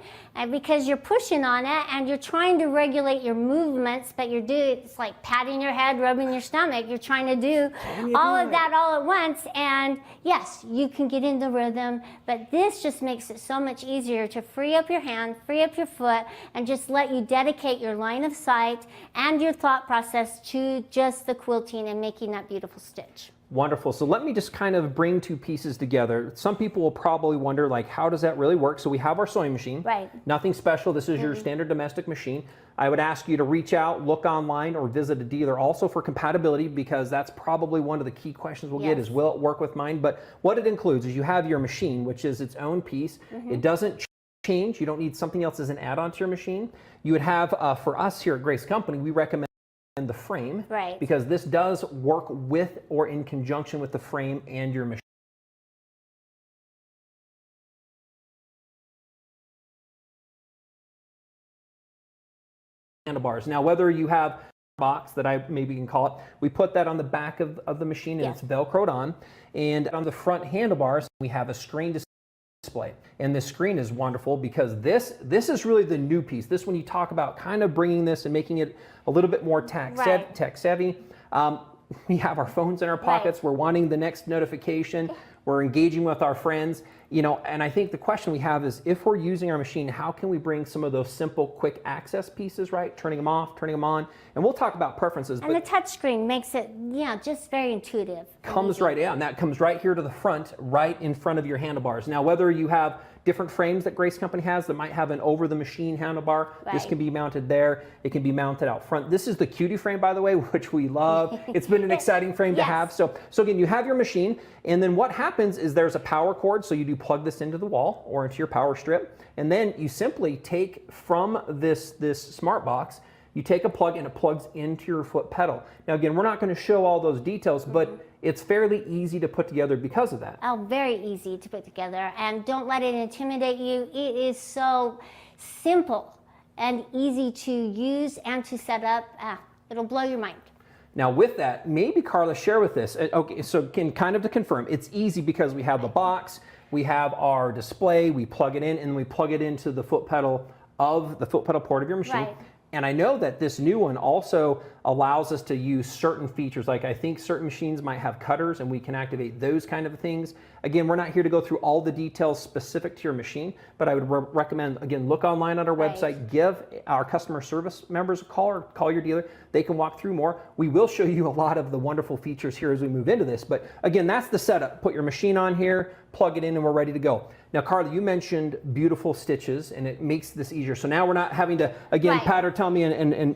because you're pushing on it and you're trying to regulate your movements, but it's like patting your head, rubbing your stomach. You're trying to do all of that all at once. And yes, you can get in the rhythm, but this just makes it so much easier to free up your hand, free up your foot, and just let you dedicate your line of sight and your thought process to just the quilting and making that beautiful stitch. Wonderful. So let me just kind of bring two pieces together. Some people will probably wonder, like, how does that really work? So we have our sewing machine. Right. Nothing special. This is your standard domestic machine. I would ask you to reach out, look online, or visit a dealer also for compatibility, because that's probably one of the key questions we'll get is, will it work with mine? But what it includes is you have your machine, which is its own piece. It doesn't change. You don't need something else as an add-on to your machine. You would have, for us here at Grace Company, we recommend the frame, because this does work with or in conjunction with the frame and your machine. Handlebars. Now, whether you have a box that I maybe can call it, we put that on the back of the machine and it's velcroed on, and on the front handlebars we have a screen display. And this screen is wonderful because this is really the new piece. This, when you talk about kind of bringing this and making it a little bit more tech savvy, we have our phones in our pockets. We're wanting the next notification. We're engaging with our friends, you know, and I think the question we have is, if we're using our machine, how can we bring some of those simple, quick access pieces, right? Turning them off, turning them on, and we'll talk about preferences. And the touch screen makes it, just very intuitive. Comes right in, and that comes right here to the front, right in front of your handlebars. Now, whether you have different frames that Grace Company has that might have an over-the-machine handlebar, this can be mounted there. It can be mounted out front. This is the Cutie frame, by the way, which we love. It's been an exciting frame to have. So again, you have your machine, and then what happens is there's a power cord, so you do plug this into the wall or into your power strip, and then you simply take from this smart box, you take a plug and it plugs into your foot pedal. Now again, we're not going to show all those details, but it's fairly easy to put together because of that. Oh, very easy to put together, and don't let it intimidate you. It is so simple and easy to use and to set up. It'll blow your mind. Now with that, maybe Carla, share with this. Okay, so kind of to confirm, it's easy because we have the box, we have our display, we plug it in, and we plug it into the foot pedal port of your machine. And I know that this new one also allows us to use certain features, like I think certain machines might have cutters and we can activate those kind of things. Again, we're not here to go through all the details specific to your machine, but I would recommend, again, look online on our website, give our customer service members a call or call your dealer. They can walk through more. We will show you a lot of the wonderful features here as we move into this, but again, that's the setup. Put your machine on here, plug it in, and we're ready to go. Now, Carla, you mentioned beautiful stitches, and it makes this easier. So now we're not having to, again, pat or tell me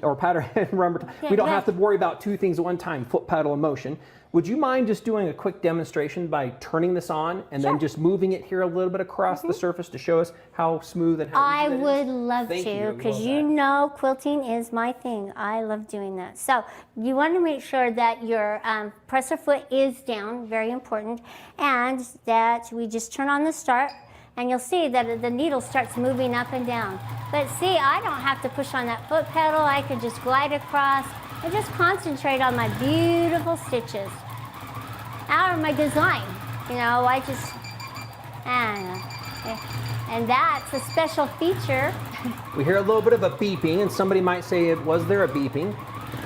or pat and remember. We don't have to worry about two things at one time, foot pedal and motion. Would you mind just doing a quick demonstration by turning this on and then just moving it here a little bit across the surface to show us how smooth and how easy that is? I would love to, because you know quilting is my thing. I love doing that. So you want to make sure that your presser foot is down, very important, and that we just turn on the start, and you'll see that the needle starts moving up and down. But see, I don't have to push on that foot pedal. I can just glide across and just concentrate on my beautiful stitches. Or my design, and that's a special feature. We hear a little bit of a beeping, and somebody might say, was there a beeping?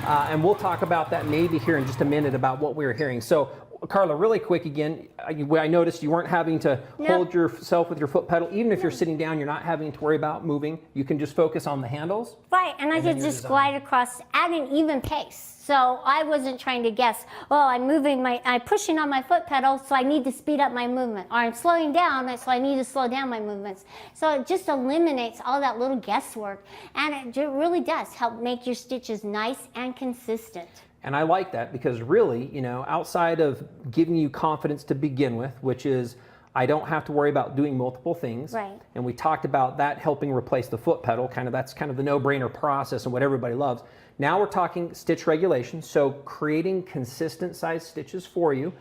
And we'll talk about that maybe here in just a minute about what we were hearing. So Carla, really quick again, I noticed you weren't having to hold yourself with your foot pedal. Even if you're sitting down, you're not having to worry about moving. You can just focus on the handles. Right, and I could just glide across at an even pace. So I wasn't trying to guess, I'm pushing on my foot pedal, so I need to speed up my movement. Or I'm slowing down, so I need to slow down my movements. So it just eliminates all that little guesswork. And it really does help make your stitches nice and consistent. And I like that because really, outside of giving you confidence to begin with, which is I don't have to worry about doing multiple things. Right. And we talked about that helping replace the foot pedal, that's kind of the no-brainer process and what everybody loves. Now we're talking stitch regulation, so creating consistent size stitches for you.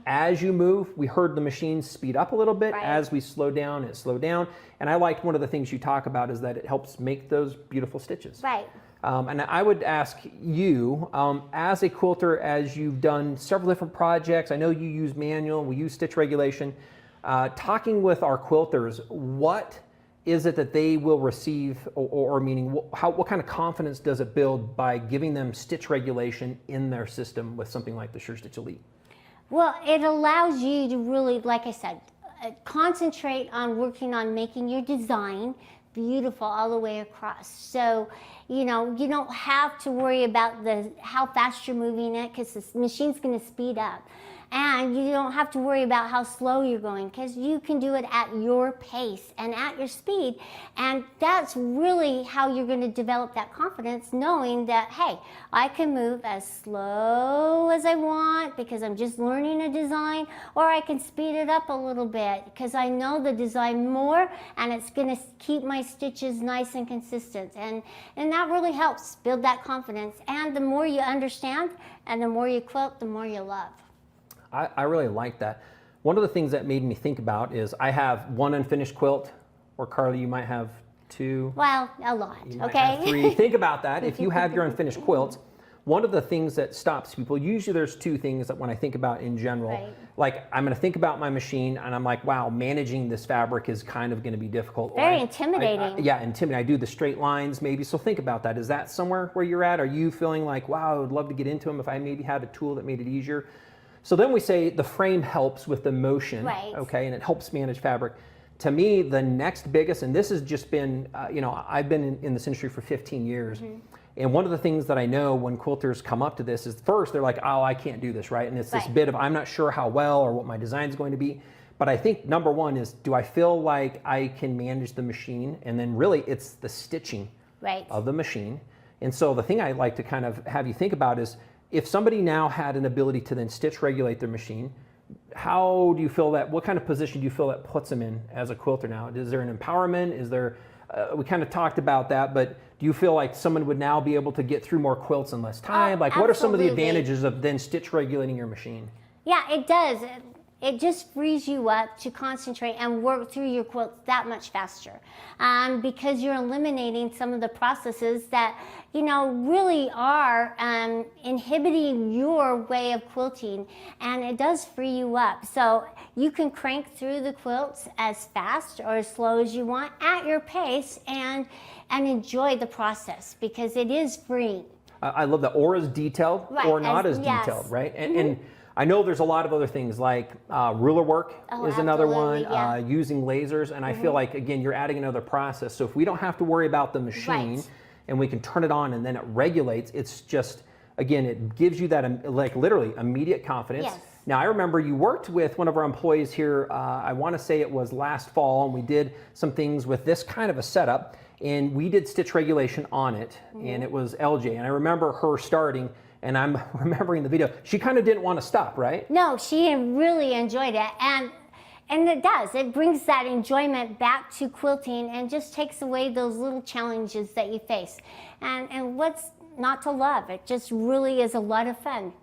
As you move, we heard the machine speed up a little bit. Right. As we slow down, it slowed down. And I liked one of the things you talk about is that it helps make those beautiful stitches. Right. And I would ask you, as a quilter, as you've done several different projects, I know you use manual, we use stitch regulation, talking with our quilters, what is it that they will receive, or meaning what kind of confidence does it build by giving them stitch regulation in their system with something like the SureStitch Elite? Well, it allows you to really, like I said, concentrate on working on making your design beautiful all the way across. So, you know, you don't have to worry about how fast you're moving it, because the machine's going to speed up. And you don't have to worry about how slow you're going, because you can do it at your pace and at your speed. And that's really how you're going to develop that confidence, knowing that, hey, I can move as slow as I want because I'm just learning a design, or I can speed it up a little bit because I know the design more, and it's going to keep my stitches nice and consistent. And that really helps build that confidence. And the more you understand and the more you quilt, the more you love. I really like that. One of the things that made me think about is I have one unfinished quilt, or Carly, you might have two. Well, a lot, You might okay? have three. Think about that. If you have your unfinished quilts, one of the things that stops people, usually there's two things that when I think about in general, Right. like I'm going to think about my machine and I'm like, wow, managing this fabric is kind of going to be difficult. Very Or intimidating. yeah, intimidating. I do the straight lines maybe. So think about that. Is that somewhere where you're at? Are you feeling like, wow, I would love to get into them if I maybe had a tool that made it easier? So then we say the frame helps with the motion, Right. okay, and it helps manage fabric. To me, the next biggest, and this has just been, you know, I've been in this industry for 15 years, and one of the things that I know when quilters come up to this is first, they're like, oh, I can't do this, right? And it's this Right. bit of, I'm not sure how well or what my design is going to be. But I think number one is, do I feel like I can manage the machine? And then really, it's the stitching Right. of the machine. And so the thing I like to kind of have you think about is, if somebody now had an ability to then stitch regulate their machine, how do you feel that, what kind of position do you feel that puts them in as a quilter now? Is there an empowerment? Is there, we kind of talked about that, but do you feel like someone would now be able to get through more quilts in less time? Like what are some of the absolutely. advantages of then stitch regulating your machine? Yeah, it does. It just frees you up to concentrate and work through your quilts that much faster, because you're eliminating some of the processes that, you know, really are inhibiting your way of quilting, and it does free you up. So you can crank through the quilts as fast or as slow as you want at your pace, and enjoy the process, because it is freeing. I love that. Or as detailed, Right, or not as yes. detailed, right? And I know there's a lot of other things like ruler work is another one, absolutely, yeah. using lasers, and I feel like, again, you're adding another process. So if we don't have to worry about the machine, Right. and we can turn it on and then it regulates, it's just, again, it gives you that like literally immediate confidence. Yes. Now, I remember you worked with one of our employees here, I want to say it was last fall, and we did some things with this kind of a setup, and we did stitch regulation on it, and it was LJ, and I remember her starting, and I'm remembering the video, she kind of didn't want to stop, right? No, she really enjoyed it, and it does. It brings that enjoyment back to quilting and just takes away those little challenges that you face. And what's not to love? It just really is a lot of fun.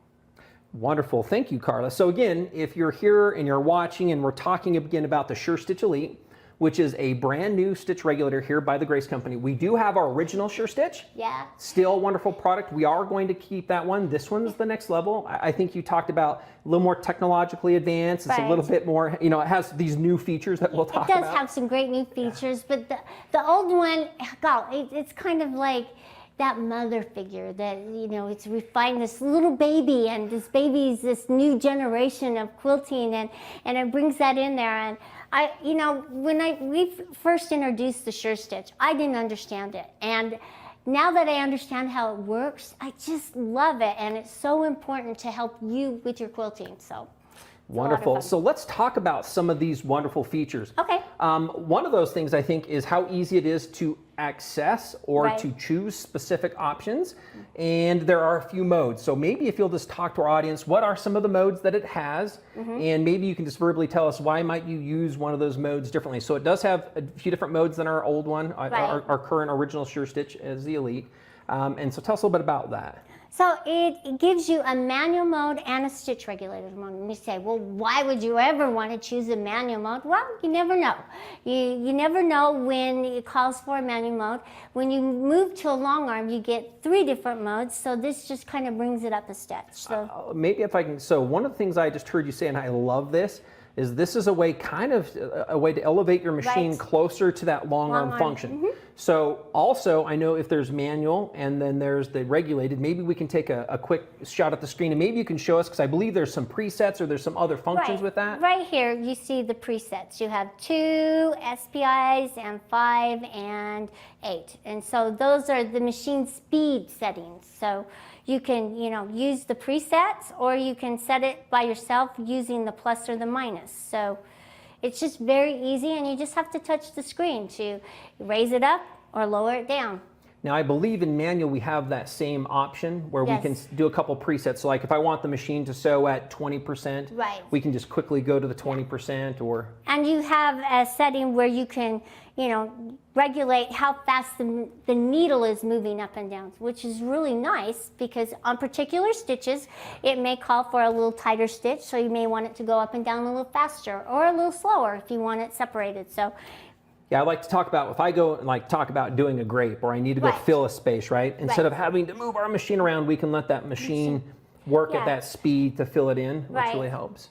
Wonderful. Thank you, Carla. So again, if you're here and you're watching and we're talking again about the SureStitch Elite, which is a brand new stitch regulator here by the Grace Company. We do have our original SureStitch. Yeah. Still a wonderful product. We are going to keep that one. This one's the next level. I think you talked about a little more technologically advanced. It's a little bit more, you know, it has these new features that we'll talk about. It does have some great new features, but the old one, God, it's kind of like that mother figure that, you know, it's refined this little baby, and this baby's this new generation of quilting, and it brings that in there. And I, you know, when we first introduced the SureStitch, I didn't understand it. And now that I understand how it works, I just love it. And it's so important to help you with your quilting, so. Wonderful. fun. So let's talk about some of these wonderful features. Okay. One of those things I think is how easy it is to access or Right. to choose specific options. And there are a few modes. So maybe if you'll just talk to our audience, what are some of the modes that it has? And maybe you can just verbally tell us why might you use one of those modes differently. So it does have a few different modes than our old one, our current original Sure Stitch as the Elite. And so tell us a little bit about that. So it gives you a manual mode and a stitch regulated mode. And you say, well, why would you ever want to choose a manual mode? Well, you never know. You never know when it calls for a manual mode. When you move to a long arm, you get 3 different modes. So this just kind of brings it up a step. So Maybe if I can, so one of the things I just heard you say, and I love this is a way, kind of a way to elevate your machine Right. closer to that long arm arm. function. So also, I know if there's manual and then there's the regulated, maybe we can take a quick shot at the screen and maybe you can show us, because I believe there's some presets or there's some other functions with that. Right here, you see the presets. You have 2 SPIs and 5 and 8. And so those are the machine speed settings. So you can, use the presets, or you can set it by yourself using the plus or the minus. So it's just very easy, and you just have to touch the screen to raise it up or lower it down. Now I believe in manual we have that same option where we can Yes. do a couple presets. So like if I want the machine to sew at 20%, Right. we can just quickly go to the 20% or... And you have a setting where you can, regulate how fast the needle is moving up and down, which is really nice because on particular stitches, it may call for a little tighter stitch, so you may want it to go up and down a little faster or a little slower if you want it separated. So Yeah, I like to talk about, if I go and talk about doing a grape or I need to go Right. fill a space, right? Instead Right. of having to move our machine around, we can let that machine work at Yeah. that speed to fill it in, which Right. really helps.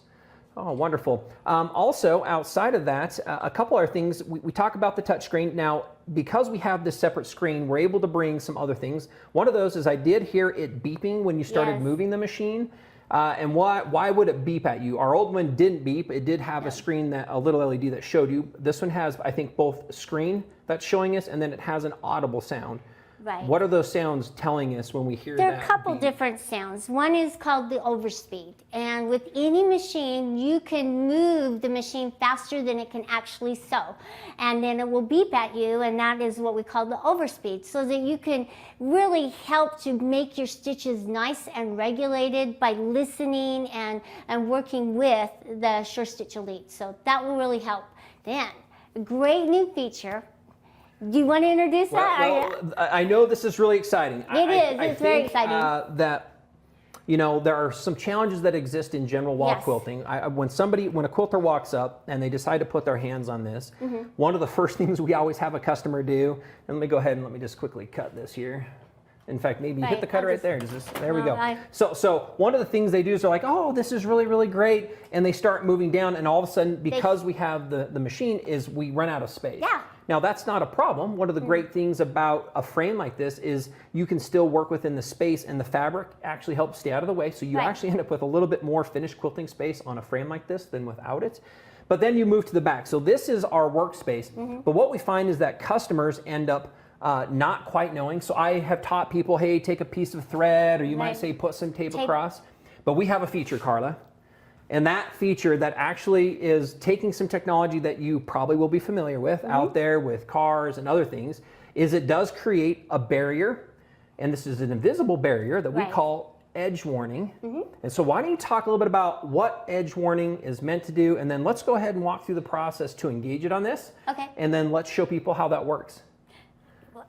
Oh, wonderful. Also, outside of that, a couple other things. We talk about the touchscreen. Now, because we have this separate screen, we're able to bring some other things. One of those is I did hear it beeping when you started Yes. moving the machine. And why would it beep at you? Our old one didn't beep. It did have a screen, a little LED that showed you. This one has, I think, both a screen that's showing us, and then it has an audible sound. Right. What are those sounds telling us when we hear there that? are a couple beep? different sounds. One is called the overspeed. And with any machine, you can move the machine faster than it can actually sew. And then it will beep at you, and that is what we call the overspeed. So that you can really help to make your stitches nice and regulated by listening and working with the Sure Stitch Elite. So that will really help. Then, a great new feature. Do you want to introduce that? Well, I know this is really exciting. It's very exciting. That, there are some challenges that exist in general wall Yes. quilting. When a quilter walks up and they decide to put their hands on this, one of the first things we always have a customer do, and let me go ahead and let me just quickly cut this here. In fact, maybe you hit Right, the cutter I'll right there. There we No, go. So one of the things they do is they're like, oh, this is really, really great. And they start moving down, and all of a sudden, because we have the machine, is we run out of space. Yeah. Now, that's not a problem. One of the great things about a frame like this is you can still work within the space, and the fabric actually helps stay out of the way. So you Right. actually end up with a little bit more finished quilting space on a frame like this than without it. But then you move to the back. So this is our workspace. But what we find is that customers end up not quite knowing. So I have taught people, hey, take a piece of thread, or you might Right. say put some tape Tape. across. But we have a feature, Carla. And that feature that actually is taking some technology that you probably will be familiar with out there with cars and other things, is it does create a barrier. And this is an invisible barrier that we Right. call edge warning. And so why don't you talk a little bit about what edge warning is meant to do, and then let's go ahead and walk through the process to engage it on this. Okay. And then let's show people how that works.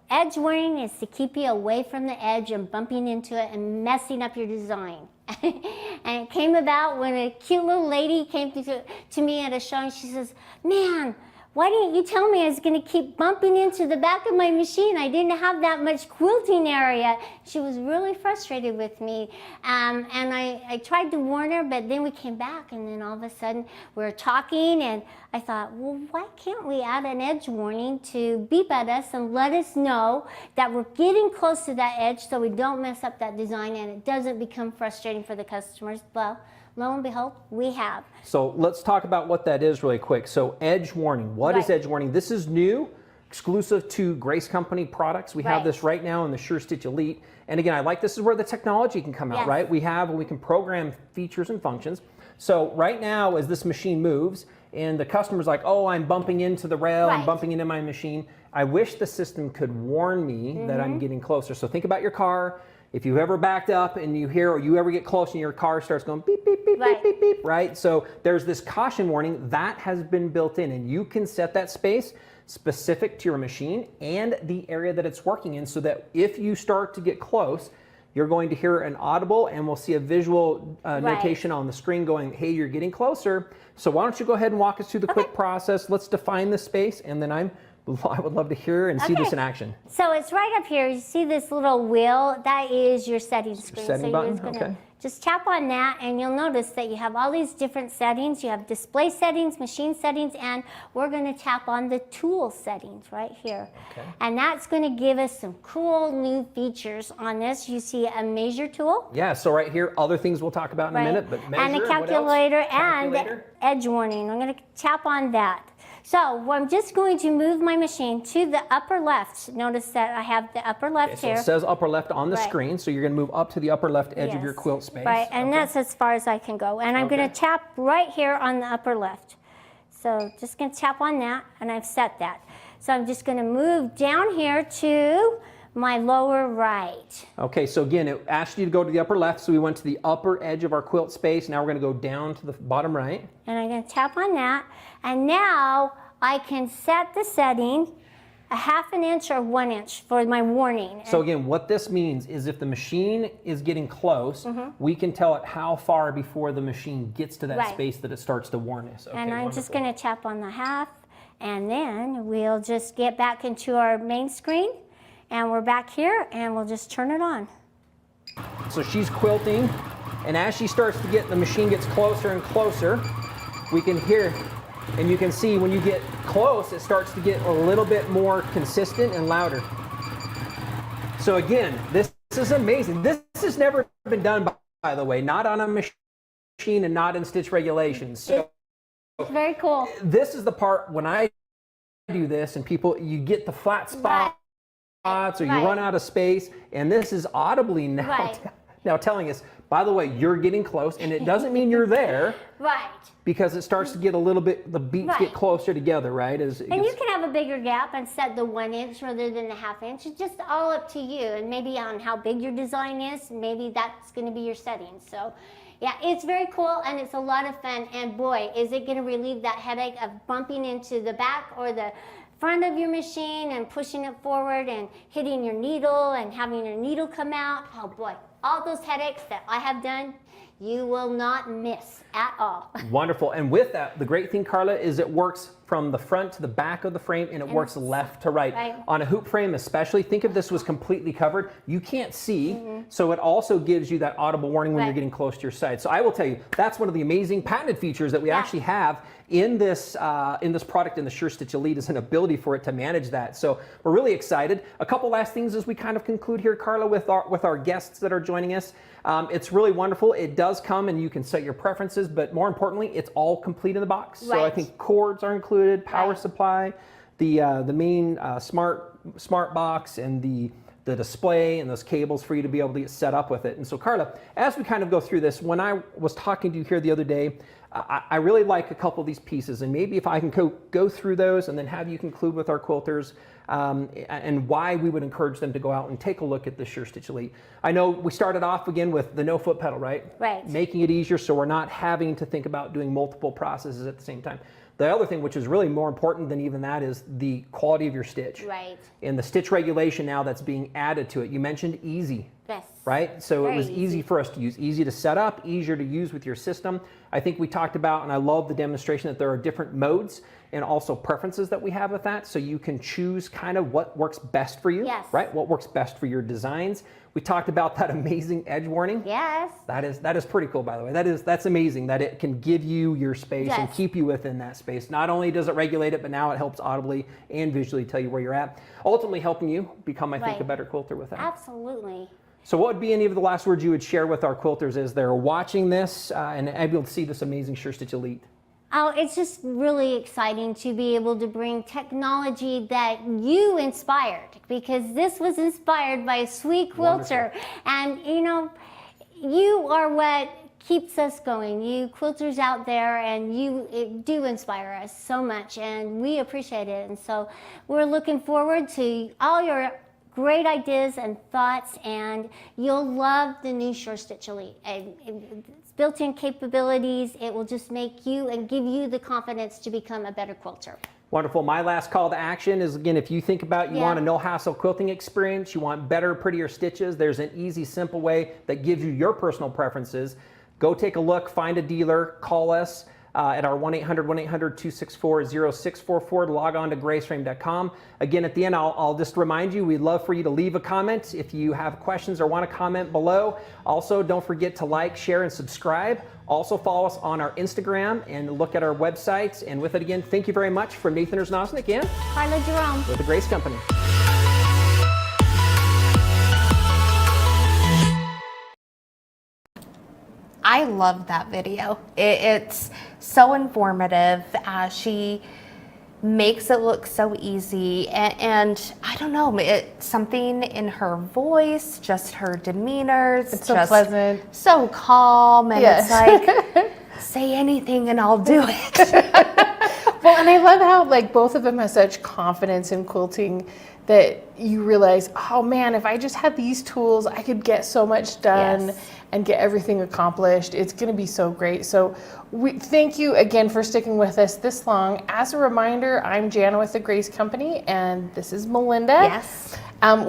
Edge warning is to keep you away from the edge and bumping into it and messing up your design. And it came about when a cute little lady came to me at a show, and she says, man, why didn't you tell me I was going to keep bumping into the back of my machine? I didn't have that much quilting area. She was really frustrated with me. And I tried to warn her, but then we came back, and then all of a sudden we were talking, and I thought, well, why can't we add an edge warning to beep at us and let us know that we're getting close to that edge so we don't mess up that design and it doesn't become frustrating for the customers? Well, lo and behold, we have. So let's talk about what that is really quick. So edge warning, what is Right. edge warning? This is new, exclusive to Grace Company products. We have Right. this right now in the Sure Stitch Elite. And again, I like this is where the technology can come out, Yes. right? We can program features and functions. So right now, as this machine moves, and the customer's like, oh, I'm bumping into the rail, I'm Right. bumping into my machine, I wish the system could warn me that I'm getting closer. So think about your car. If you've ever backed up and you hear, or you ever get close and your car starts going beep, beep, beep, Right. beep, beep, beep, right? So there's this caution warning that has been built in, and you can set that space specific to your machine and the area that it's working in, so that if you start to get close, you're going to hear an audible, and we'll see a visual notation on the screen going, hey, you're getting closer. So why don't you go ahead and walk us through the quick process. Let's define the space, and then I would love to hear and see this in action. So it's right up here. You see this little wheel? That is your settings screen. setting so button? you're just gonna Okay. just tap on that, and you'll notice that you have all these different settings. You have display settings, machine settings, and we're gonna tap on the tool settings right here. Okay. And that's gonna give us some cool new features on this. You see a measure tool. Yeah, so right here, other things we'll talk about in a minute, but measure, and a what else? calculator and Calculator. edge warning. I'm going to tap on that. So I'm just going to move my machine to the upper left. Notice that I have the upper left Okay, so here. it says upper left on the Right. screen, so you're going to move up to the upper left edge of your Yes. quilt space. Right, and Okay. that's as far as I can go. And I'm going Okay. to tap right here on the upper left. So just going to tap on that, and I've set that. So I'm just going to move down here to my lower right. Okay, so again, it asked you to go to the upper left, so we went to the upper edge of our quilt space. Now we're going to go down to the bottom right. And I'm going to tap on that. And now I can set the setting a 1/2 inch or 1 inch for my warning. So again, what this means is if the machine is getting close, we can tell it how far before the machine gets to that Right. space that it starts to warn us. Okay, And I'm just wonderful. going to tap on the 1/2, and then we'll just get back into our main screen, and we're back here, and we'll just turn it on. So she's quilting, and as she starts to get, the machine gets closer and closer, we can hear, and you can see when you get close, it starts to get a little bit more consistent and louder. So again, this is amazing. This has never been done, by the way, not on a machine and not in stitch regulations. So It's very cool. this is the part when I do this and people, you get the flat spots or you Right. run out of space, and this is audibly now, Right. now telling us, by the way, you're getting close, and it doesn't mean you're there Right. because it starts to get a little bit, the beats Right. get closer together, right? As it And you gets- can have a bigger gap and set the 1 inch rather than the 1/2 inch. It's just all up to you, and maybe on how big your design is, maybe that's going to be your settings. So yeah, it's very cool, and it's a lot of fun, and boy, is it going to relieve that headache of bumping into the back or the front of your machine and pushing it forward and hitting your needle and having your needle come out. Oh boy, all those headaches that I have done, you will not miss at all. Wonderful. And with that, the great thing, Carla, is it works from the front to the back of the frame, and it works left to right. Right. On a hoop frame especially, think if this was completely covered, you can't see, so it also gives you that audible warning when you're Right. getting close to your side. So I will tell you, that's one of the amazing patented features that we actually have in this product in the Sure Stitch Elite, is an ability for it to manage that. So we're really excited. A couple last things as we kind of conclude here, Carla, with our guests that are joining us. It's really wonderful. It does come and you can set your preferences, but more importantly, it's all complete in the box. So I Right. think cords are included, power Right. supply, the main smart box, and the display and those cables for you to be able to get set up with it. And so Carla, as we kind of go through this, when I was talking to you here the other day, I really like a couple of these pieces, and maybe if I can go through those and then have you conclude with our quilters and why we would encourage them to go out and take a look at the Sure Stitch Elite. I know we started off again with the no foot pedal, right? Right. Making it easier so we're not having to think about doing multiple processes at the same time. The other thing, which is really more important than even that, is the quality of your stitch. Right. And the stitch regulation now that's being added to it. You mentioned easy. Yes. Right? So it Very was easy for us to use, easy to set up, easier to use with your system. I think we talked about, and I love the demonstration, that there are different modes and also preferences that we have with that. So you can choose kind of what works best for you, Yes. right? What works best for your designs. We talked about that amazing edge warning. Yes. That is pretty cool, by the way. That's amazing that it can give you your space and Yes. keep you within that space. Not only does it regulate it, but now it helps audibly and visually tell you where you're at, ultimately helping you become, I think, Right. a better quilter with that. Absolutely. So what would be any of the last words you would share with our quilters as they're watching this and able to see this amazing Sure Stitch Elite? Oh, it's just really exciting to be able to bring technology that you inspired, because this was inspired by a sweet quilter. And you know, you are what keeps us going. You quilters out there, and you do inspire us so much, and we appreciate it. And so we're looking forward to all your great ideas and thoughts, and you'll love the new Sure Stitch Elite. It's built-in capabilities. It will just make you and give you the confidence to become a better quilter. Wonderful. My last call to action is, again, if you think about you want a no-hassle quilting experience, you want better, prettier stitches, there's an easy, simple way that gives you your personal preferences. Go take a look, find a dealer, call us at our 1-800-264-0644, log on to graceframe.com. Again, at the end, I'll just remind you, we'd love for you to leave a comment if you have questions or want to comment below. Also, don't forget to like, share, and subscribe. Also, follow us on our Instagram and look at our websites. And with it again, thank you very much from Nathan Erznosnik and Carla Jerome with the Grace Company. I love that video. It's so informative. She makes it look so easy, and I don't know, it's something in her voice, just her demeanor. It's so just pleasant. so calm, and Yes. it's like, say anything and I'll do it. Well, and I love how like both of them have such confidence in quilting that you realize, oh man, if I just had these tools, I could get so much done. Yes. And get everything accomplished. It's going to be so great. So we thank you again for sticking with us this long. As a reminder, I'm Jana with the Grace Company, and this is Melinda. Yes.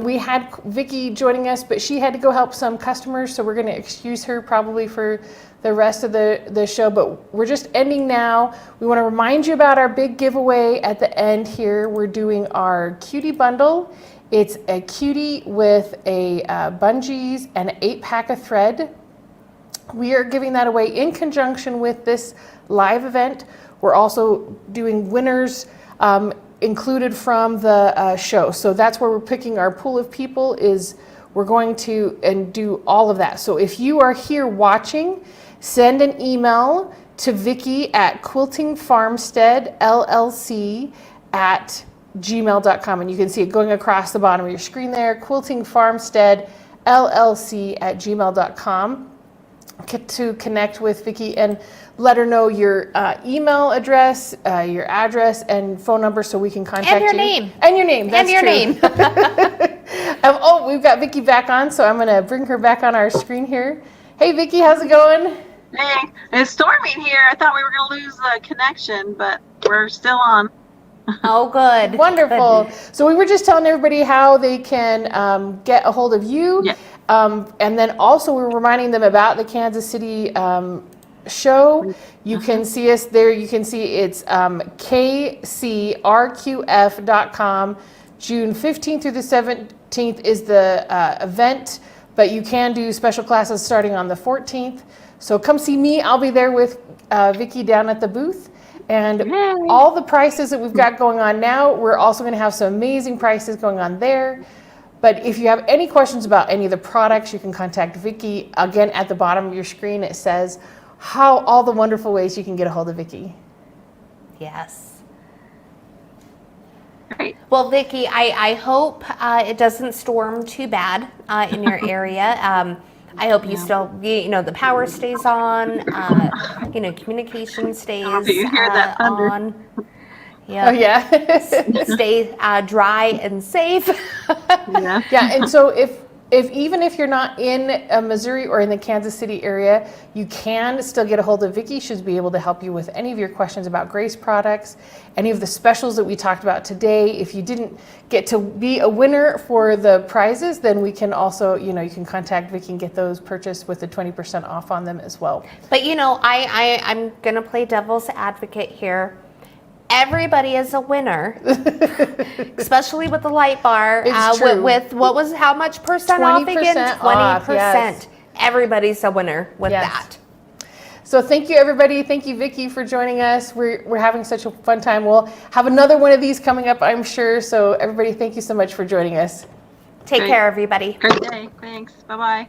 We had Vicki joining us, but she had to go help some customers, so we're going to excuse her probably for the rest of the show, but we're just ending now. We want to remind you about our big giveaway at the end here. We're doing our cutie bundle. It's a cutie with a bungees and an 8-pack of thread. We are giving that away in conjunction with this live event. We're also doing winners included from the show. So that's where we're picking our pool of people. Is we're going to and do all of that. So if you are here watching, send an email to Vicki at Quilting Farmstead LLC at gmail.com, and you can see it going across the bottom of your screen there, Quilting Farmstead LLC at gmail.com. Get to connect with Vicki and let her know your email address, your address, and phone number so we can contact you. And your name. And your name. That's And your true. name. Oh, we've got Vicki back on, so I'm going to bring her back on our screen here. Hey, Vicki, how's it going? Hey, it's storming here. I thought we were going to lose the connection, but we're still on. Oh, good. Wonderful. So we were just telling everybody how they can get a hold of you. Yeah. And then also we were reminding them about the Kansas City show. You can see us there. You can see it's kcrqf.com. June 15th through the 17th is the event, but you can do special classes starting on the 14th. So come see me. I'll be there with Vicki down at the booth. And all the prices that we've got going on now, we're also going to have some amazing prices going on there. But if you have any questions about any of the products, you can contact Vicki. Again, at the bottom of your screen, it says all the wonderful ways you can get a hold of Vicki. Yes. Great. Well, Vicki, I hope it doesn't storm too bad in your area. I hope you still, the power stays on, communication stays Do you hear that thunder? on. Yeah. Oh, yeah. Stay dry and safe. Yeah. Yeah, and so if even if you're not in Missouri or in the Kansas City area, you can still get a hold of Vicki. She'll be able to help you with any of your questions about Grace products, any of the specials that we talked about today. If you didn't get to be a winner for the prizes, then we can also, you can contact Vicki and get those purchased with the 20% off on them as well. But I'm gonna play devil's advocate here. Everybody is a winner, especially with the light bar. It's true. With how much percent off again? 20% off, 20%. yes. Everybody's a winner with Yes. that. So thank you, everybody. Thank you, Vicki, for joining us. We're having such a fun time. We'll have another one of these coming up, I'm sure. So everybody, thank you so much for joining us. Take Great. care, everybody. Great day. Thanks. Bye-bye.